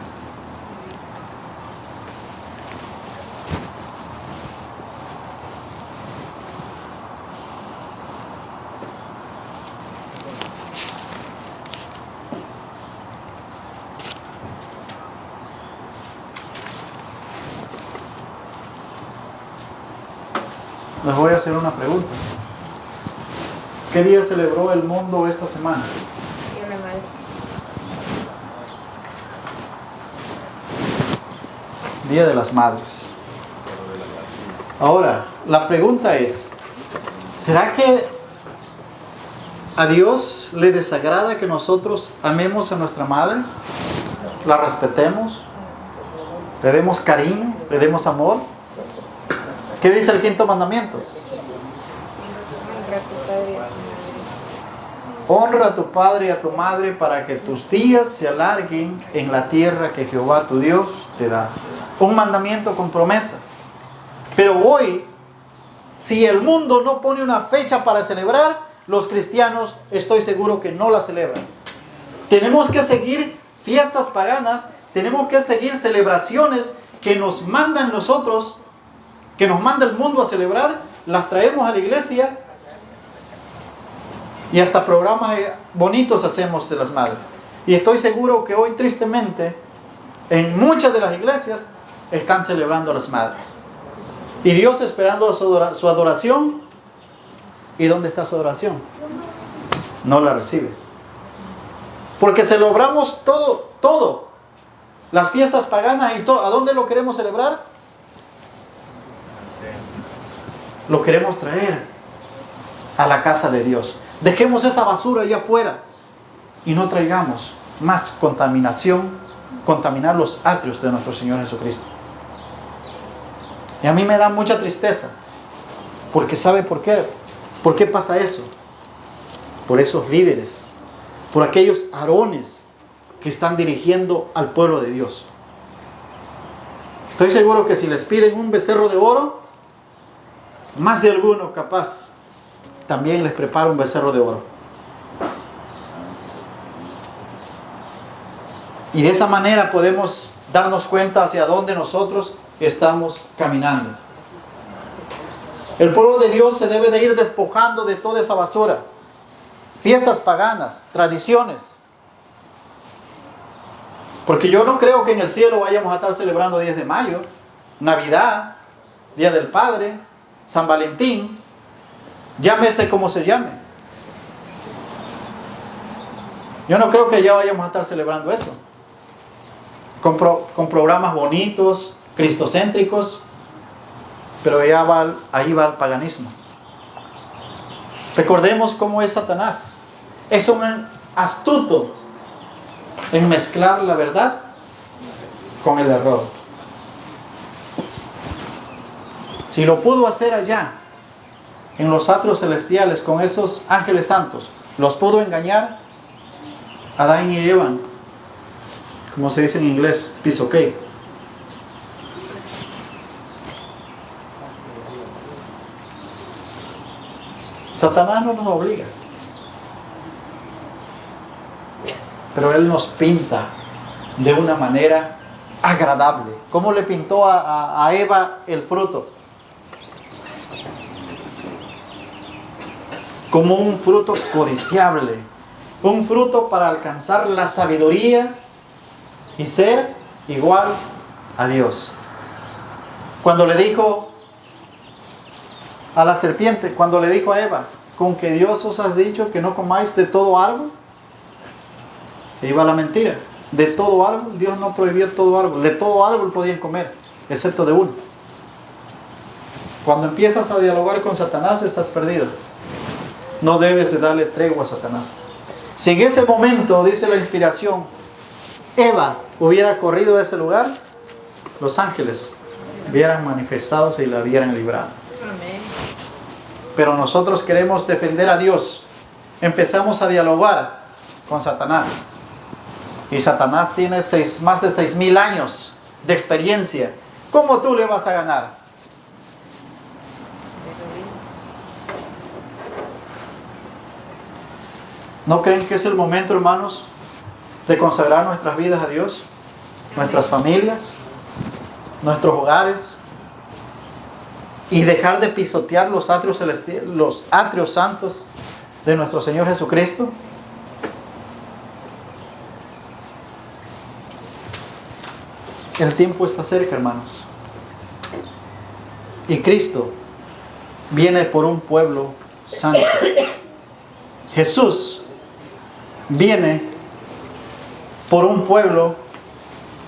Les voy a hacer una pregunta. ¿Qué día celebró el mundo esta semana? Día de madre. Día de las Madres. Ahora, la pregunta es: ¿será que ¿A Dios le desagrada que nosotros amemos a nuestra madre? ¿La respetemos? ¿Le demos cariño? ¿Le demos amor? ¿Qué dice el quinto mandamiento? Honra a tu padre y a tu madre. Honra a tu padre y a tu madre para que tus días se alarguen en la tierra que Jehová tu Dios te da. Un mandamiento con promesa. Pero hoy, si el mundo no pone una fecha para celebrar, los cristianos estoy seguro que no la celebran. Tenemos que seguir fiestas paganas, tenemos que seguir celebraciones que nos mandan nosotros, que nos manda el mundo a celebrar, las traemos a la iglesia y hasta programas bonitos hacemos de las madres. Y estoy seguro que hoy tristemente en muchas de las iglesias están celebrando a las madres. Y Dios esperando su adoración. ¿Y dónde está su adoración? No la recibe. Porque celebramos todo. Las fiestas paganas y todo. ¿A dónde lo queremos celebrar? Lo queremos traer a la casa de Dios. Dejemos esa basura allá afuera y no traigamos más contaminación, contaminar los atrios de nuestro Señor Jesucristo. Y a mí me da mucha tristeza, porque ¿sabe por qué? ¿Por qué pasa eso? Por esos líderes, por aquellos Aarones que están dirigiendo al pueblo de Dios. Estoy seguro que si les piden un becerro de oro, más de alguno capaz también les prepara un becerro de oro. Y de esa manera podemos darnos cuenta hacia dónde nosotros estamos caminando. El pueblo de Dios se debe de ir despojando de toda esa basura. Fiestas paganas, tradiciones. Porque yo no creo que en el cielo vayamos a estar celebrando 10 de mayo, Navidad, Día del Padre, San Valentín, llámese como se llame. Yo no creo que ya vayamos a estar celebrando eso. Con programas bonitos, cristocéntricos, pero ahí va el paganismo. Recordemos cómo es Satanás. Es un astuto en mezclar la verdad con el error. Si lo pudo hacer allá, en los atrios celestiales, con esos ángeles santos, los pudo engañar a Adán y Eva, como se dice en inglés, piece of cake. Satanás no nos obliga, pero él nos pinta de una manera agradable. ¿Cómo le pintó a Eva el fruto? Como un fruto codiciable, un fruto para alcanzar la sabiduría y ser igual a Dios. Cuando le dijo a la serpiente, cuando le dijo a Eva, con que Dios os ha dicho que no comáis de todo árbol, iba la mentira. De todo árbol, Dios no prohibió todo árbol. De todo árbol podían comer, excepto de uno. Cuando empiezas a dialogar con Satanás, estás perdido. No debes de darle tregua a Satanás. Si en ese momento, dice la inspiración, Eva hubiera corrido a ese lugar, los ángeles hubieran manifestado y la hubieran librado. Amén. Pero nosotros queremos defender a Dios. Empezamos a dialogar con Satanás. Y Satanás tiene más de 6,000 años de experiencia. ¿Cómo tú le vas a ganar? ¿No creen que es el momento, hermanos, de consagrar nuestras vidas a Dios? Nuestras familias, nuestros hogares, y dejar de pisotear los atrios celestiales, los atrios santos de nuestro Señor Jesucristo. El tiempo está cerca, hermanos, y Cristo viene por un pueblo santo. Jesús viene por un pueblo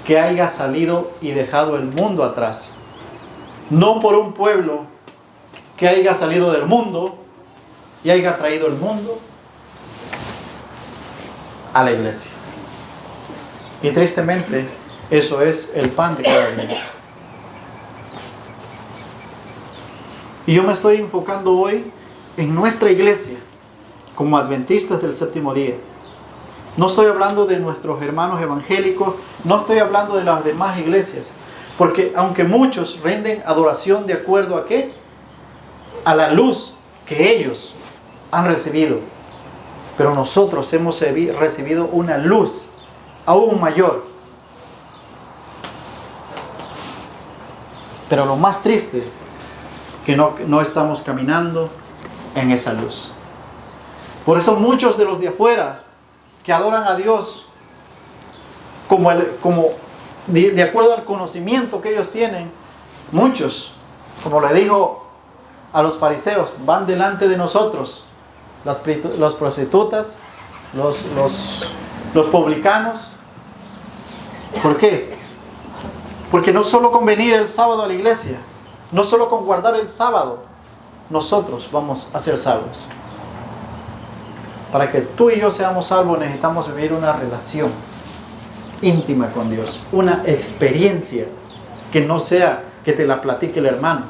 que haya salido y dejado el mundo atrás. No por un pueblo que haya salido del mundo y haya traído el mundo a la iglesia. Y tristemente, eso es el pan de cada día. Y yo me estoy enfocando hoy en nuestra iglesia como adventistas del séptimo día. No estoy hablando de nuestros hermanos evangélicos, no estoy hablando de las demás iglesias, porque aunque muchos rinden adoración de acuerdo a ¿qué? A la luz que ellos han recibido, pero nosotros hemos recibido una luz aún mayor. Pero lo más triste que no estamos caminando en esa luz. Por eso muchos de los de afuera que adoran a Dios de acuerdo al conocimiento que ellos tienen, muchos, como le dijo a los fariseos, van delante de nosotros, las prostitutas, los publicanos. ¿Por qué? Porque no solo con venir el sábado a la iglesia, no solo con guardar el sábado, nosotros vamos a ser salvos. Para que tú y yo seamos salvos necesitamos vivir una relación íntima con Dios, una experiencia que no sea que te la platique el hermano.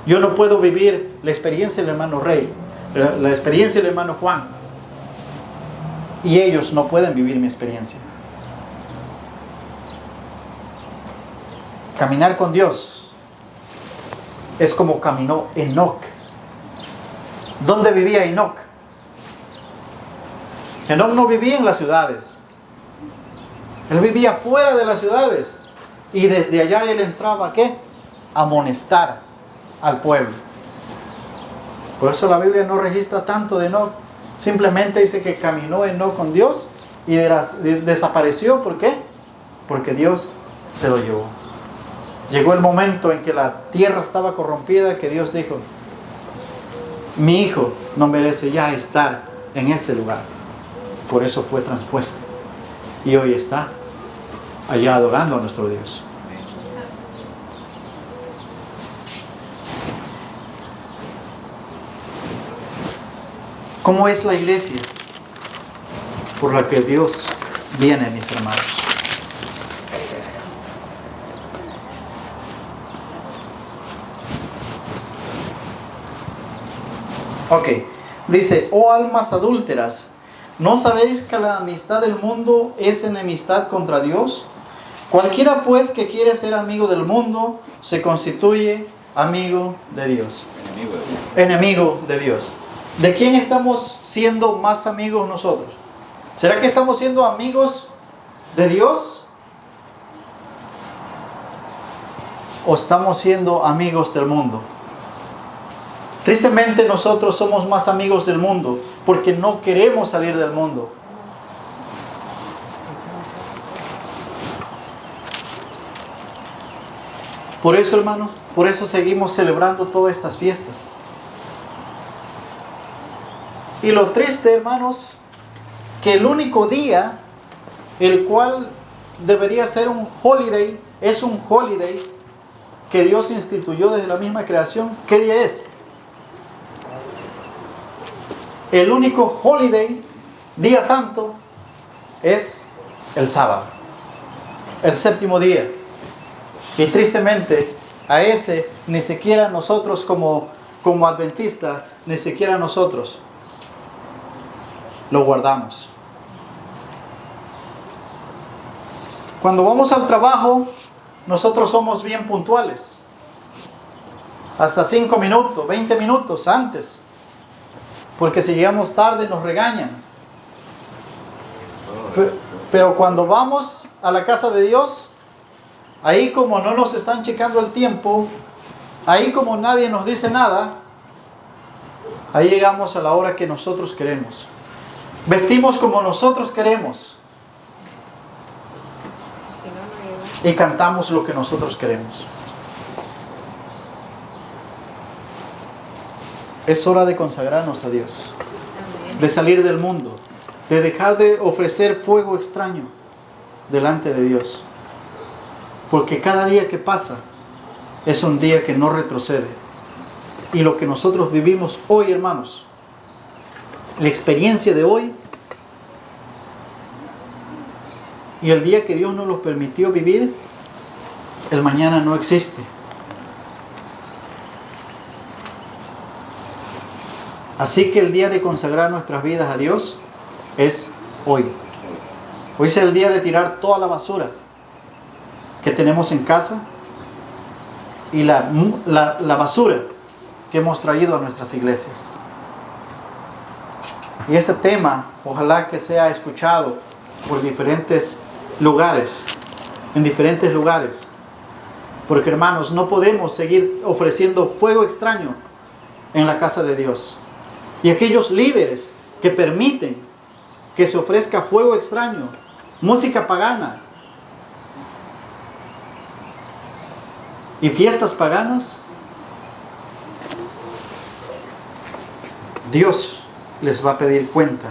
Yo no puedo vivir la experiencia del hermano Rey, la experiencia del hermano Juan, y ellos no pueden vivir mi experiencia. Caminar con Dios es como caminó Enoc. ¿Dónde vivía Enoc? Enoc no vivía en las ciudades. Él vivía fuera de las ciudades. Y desde allá él entraba ¿a qué? A amonestar al pueblo. Por eso la Biblia no registra tanto de Enoc. Simplemente dice que caminó Enoc con Dios y desapareció. ¿Por qué? Porque Dios se lo llevó. Llegó el momento en que la tierra estaba corrompida, que Dios dijo: mi hijo no merece ya estar en este lugar. Por eso fue transpuesto. Y hoy está allá adorando a nuestro Dios. ¿Cómo es la iglesia por la que Dios viene, mis hermanos? Ok, dice: oh almas adúlteras, ¿no sabéis que la amistad del mundo es enemistad contra Dios? Cualquiera pues que quiere ser amigo del mundo se constituye amigo de Dios. Enemigo de Dios. ¿De quién estamos siendo más amigos nosotros? ¿Será que estamos siendo amigos de Dios? ¿O estamos siendo amigos del mundo? Tristemente nosotros somos más amigos del mundo porque no queremos salir del mundo. Por eso, hermanos, por eso seguimos celebrando todas estas fiestas. Y lo triste, hermanos, que el único día el cual debería ser un holiday, es un holiday que Dios instituyó desde la misma creación. ¿Qué día es? El único holiday, día santo, es el sábado, el séptimo día. Y tristemente, a ese ni siquiera nosotros como adventistas, ni siquiera nosotros lo guardamos. Cuando vamos al trabajo, nosotros somos bien puntuales. Hasta 5 minutos, 20 minutos antes. Porque si llegamos tarde nos regañan. Pero cuando vamos a la casa de Dios, ahí como no nos están checando el tiempo, ahí como nadie nos dice nada, ahí llegamos a la hora que nosotros queremos. Vestimos como nosotros queremos. Y cantamos lo que nosotros queremos. Es hora de consagrarnos a Dios, de salir del mundo, de dejar de ofrecer fuego extraño delante de Dios. Porque cada día que pasa es un día que no retrocede. Y lo que nosotros vivimos hoy, hermanos, la experiencia de hoy, Y el día que Dios nos lo permitió vivir, el mañana no existe. Así que el día de consagrar nuestras vidas a Dios es hoy. Hoy es el día de tirar toda la basura que tenemos en casa y la basura que hemos traído a nuestras iglesias. Y este tema, ojalá que sea escuchado por diferentes lugares, en diferentes lugares. Porque hermanos, no podemos seguir ofreciendo fuego extraño en la casa de Dios. Y aquellos líderes que permiten que se ofrezca fuego extraño, música pagana y fiestas paganas, Dios les va a pedir cuenta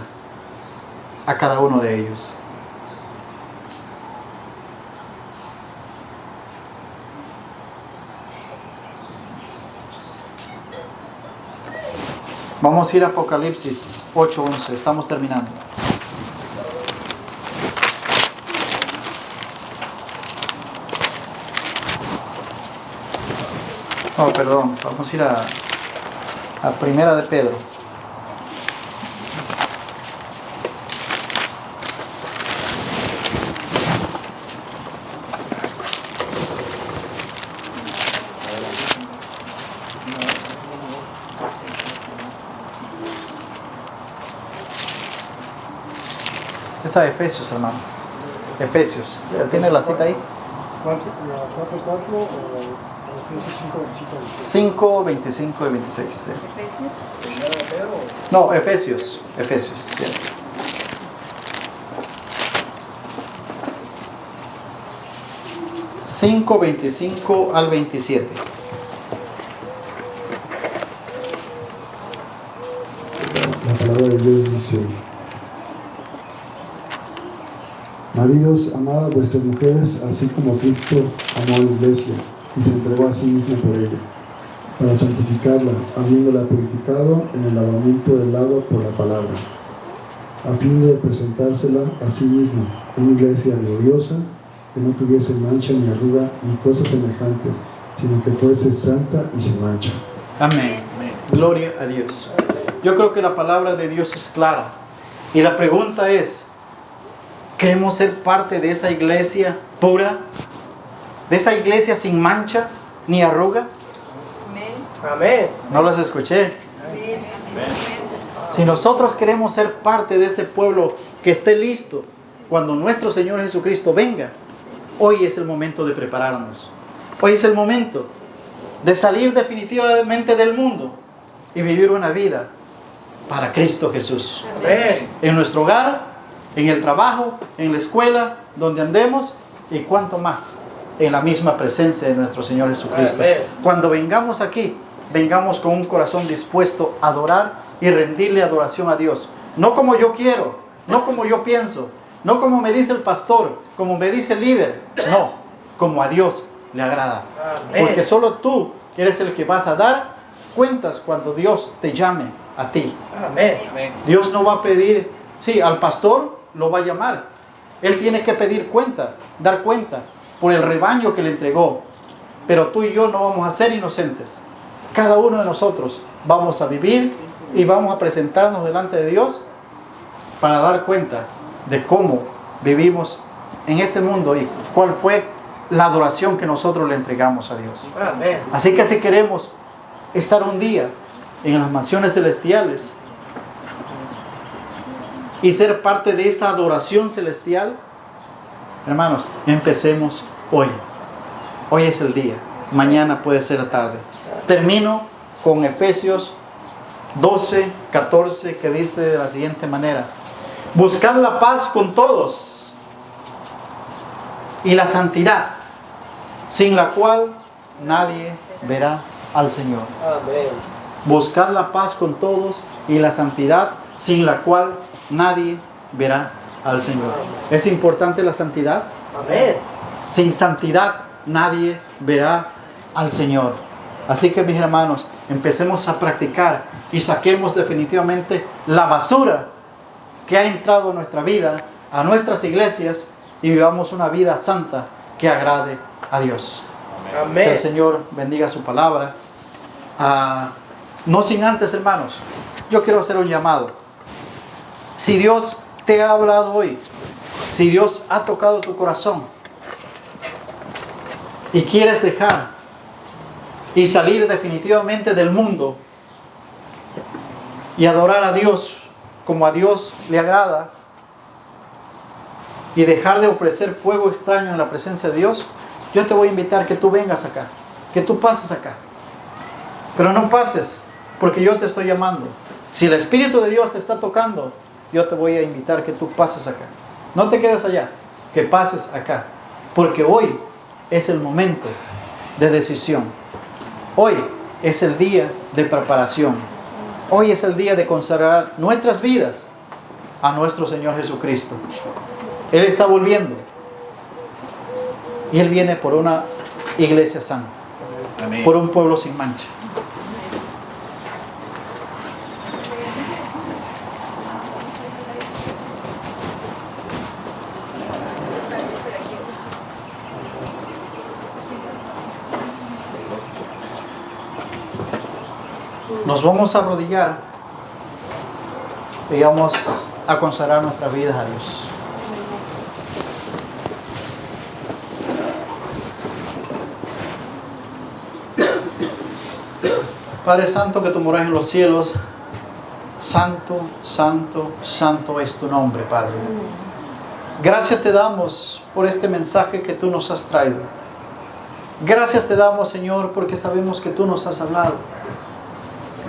a cada uno de ellos. Vamos a ir a Apocalipsis 8:11. Estamos terminando. Oh, perdón. Vamos a ir a Primera de Pedro. Es a Efesios, hermano. Efesios. ¿Tiene la cita ahí? 4:4 o Efesios 5:25. 5, 25 y 26. Sí. No, Efesios. Efesios. Sí. 5, 25 al 27. La palabra de Dios dice: maridos, amad a vuestras mujeres, así como Cristo amó a la iglesia y se entregó a sí mismo por ella, para santificarla, habiéndola purificado en el lavamiento del agua por la palabra, a fin de presentársela a sí mismo, una iglesia gloriosa, que no tuviese mancha ni arruga ni cosa semejante, sino que fuese santa y sin mancha. Amén. Gloria a Dios. Yo creo que la palabra de Dios es clara. Y la pregunta es: ¿queremos ser parte de esa iglesia pura? ¿De esa iglesia sin mancha ni arruga? Amén. No las escuché. Si nosotros queremos ser parte de ese pueblo que esté listo cuando nuestro Señor Jesucristo venga, hoy es el momento de prepararnos. Hoy es el momento de salir definitivamente del mundo y vivir una vida para Cristo Jesús. Amén. En nuestro hogar, en el trabajo, en la escuela, donde andemos, y cuanto más en la misma presencia de nuestro Señor Jesucristo. Amén. Cuando vengamos aquí, vengamos con un corazón dispuesto a adorar y rendirle adoración a Dios. No como yo quiero, no como yo pienso, no como me dice el pastor, como me dice el líder, no, como a Dios le agrada. Amén. Porque solo tú eres el que vas a dar cuentas cuando Dios te llame a ti. Amén. Dios no va a pedir, sí, al pastor lo va a llamar. Él tiene que pedir cuenta, dar cuenta por el rebaño que le entregó. Pero tú y yo no vamos a ser inocentes. Cada uno de nosotros vamos a vivir y vamos a presentarnos delante de Dios para dar cuenta de cómo vivimos en ese mundo y cuál fue la adoración que nosotros le entregamos a Dios. Amén. Así que si queremos estar un día en las mansiones celestiales y ser parte de esa adoración celestial, hermanos, empecemos hoy. Hoy es el día, mañana puede ser tarde. Termino con Efesios 12, 14, que dice de la siguiente manera: buscar la paz con todos y la santidad, sin la cual nadie verá al Señor. Amén. Buscar la paz con todos y la santidad, sin la cual nadie verá al Señor. ¿Es importante la santidad? Amén. Sin santidad nadie verá al Señor. Así que, mis hermanos, empecemos a practicar y saquemos definitivamente la basura que ha entrado a nuestra vida, a nuestras iglesias, y vivamos una vida santa que agrade a Dios. Amén. Que el Señor bendiga su palabra. No sin antes, hermanos, yo quiero hacer un llamado. Si Dios te ha hablado hoy, si Dios ha tocado tu corazón y quieres dejar y salir definitivamente del mundo y adorar a Dios como a Dios le agrada y dejar de ofrecer fuego extraño en la presencia de Dios, yo te voy a invitar que tú vengas acá, que tú pases acá. Pero no pases porque yo te estoy llamando. Si el Espíritu de Dios te está tocando, yo te voy a invitar que tú pases acá. No te quedes allá, que pases acá. Porque hoy es el momento de decisión. Hoy es el día de preparación. Hoy es el día de consagrar nuestras vidas a nuestro Señor Jesucristo. Él está volviendo. Y Él viene por una iglesia santa. Amén. Por un pueblo sin mancha. Nos vamos a arrodillar y vamos a consagrar nuestras vidas a Dios. Padre Santo, que tú moras en los cielos, santo, santo, santo es tu nombre, Padre. Gracias te damos por este mensaje que tú nos has traído. Gracias te damos, Señor, porque sabemos que tú nos has hablado.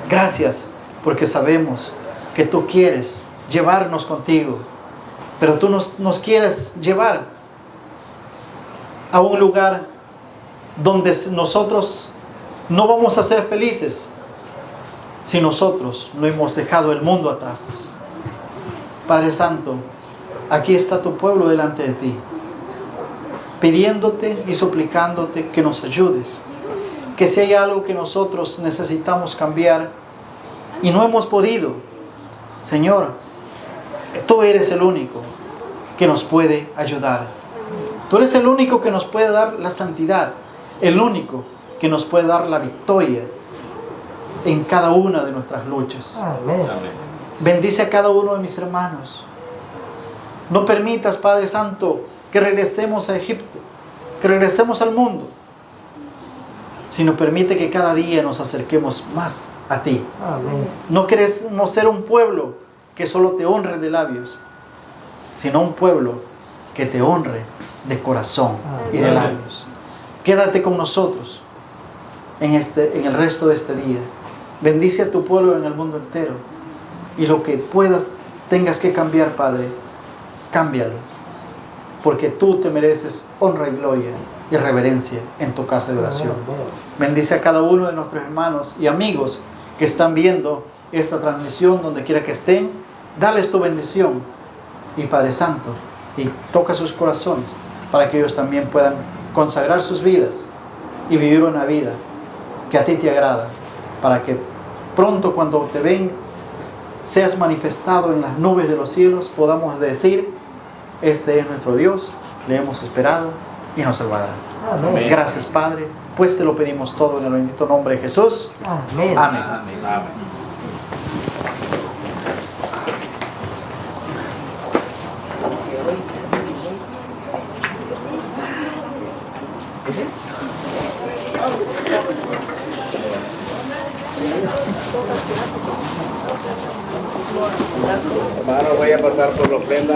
Gracias porque sabemos que tú quieres llevarnos contigo, pero tú nos quieres llevar a un lugar donde nosotros no vamos a ser felices si nosotros no hemos dejado el mundo atrás. Padre Santo, aquí está tu pueblo delante de ti, pidiéndote y suplicándote que nos ayudes, que si hay algo que nosotros necesitamos cambiar y no hemos podido, Señor, tú eres el único que nos puede ayudar. Tú eres el único que nos puede dar la santidad, el único que nos puede dar la victoria en cada una de nuestras luchas. Amén. Bendice a cada uno de mis hermanos. No permitas, Padre Santo, que regresemos a Egipto, que regresemos al mundo, sino permite que cada día nos acerquemos más a ti. Amén. No queremos ser un pueblo que solo te honre de labios, sino un pueblo que te honre de corazón y de labios. Quédate con nosotros en el resto de este día. Bendice a tu pueblo en el mundo entero. Y lo que tengas que cambiar, Padre, cámbialo. Porque tú te mereces honra y gloria y reverencia en tu casa de oración. Bendice a cada uno de nuestros hermanos y amigos que están viendo esta transmisión, donde quiera que estén. Dales tu bendición. Y Padre Santo, y toca sus corazones para que ellos también puedan consagrar sus vidas y vivir una vida que a ti te agrada, para que pronto, cuando te ven, seas manifestado en las nubes de los cielos, podamos decir: este es nuestro Dios, le hemos esperado y nos salvará. Amén. Gracias, Padre, pues te lo pedimos todo en el bendito nombre de Jesús. Amén. Amén. Amén. Hermano, voy a pasar por la ofrenda.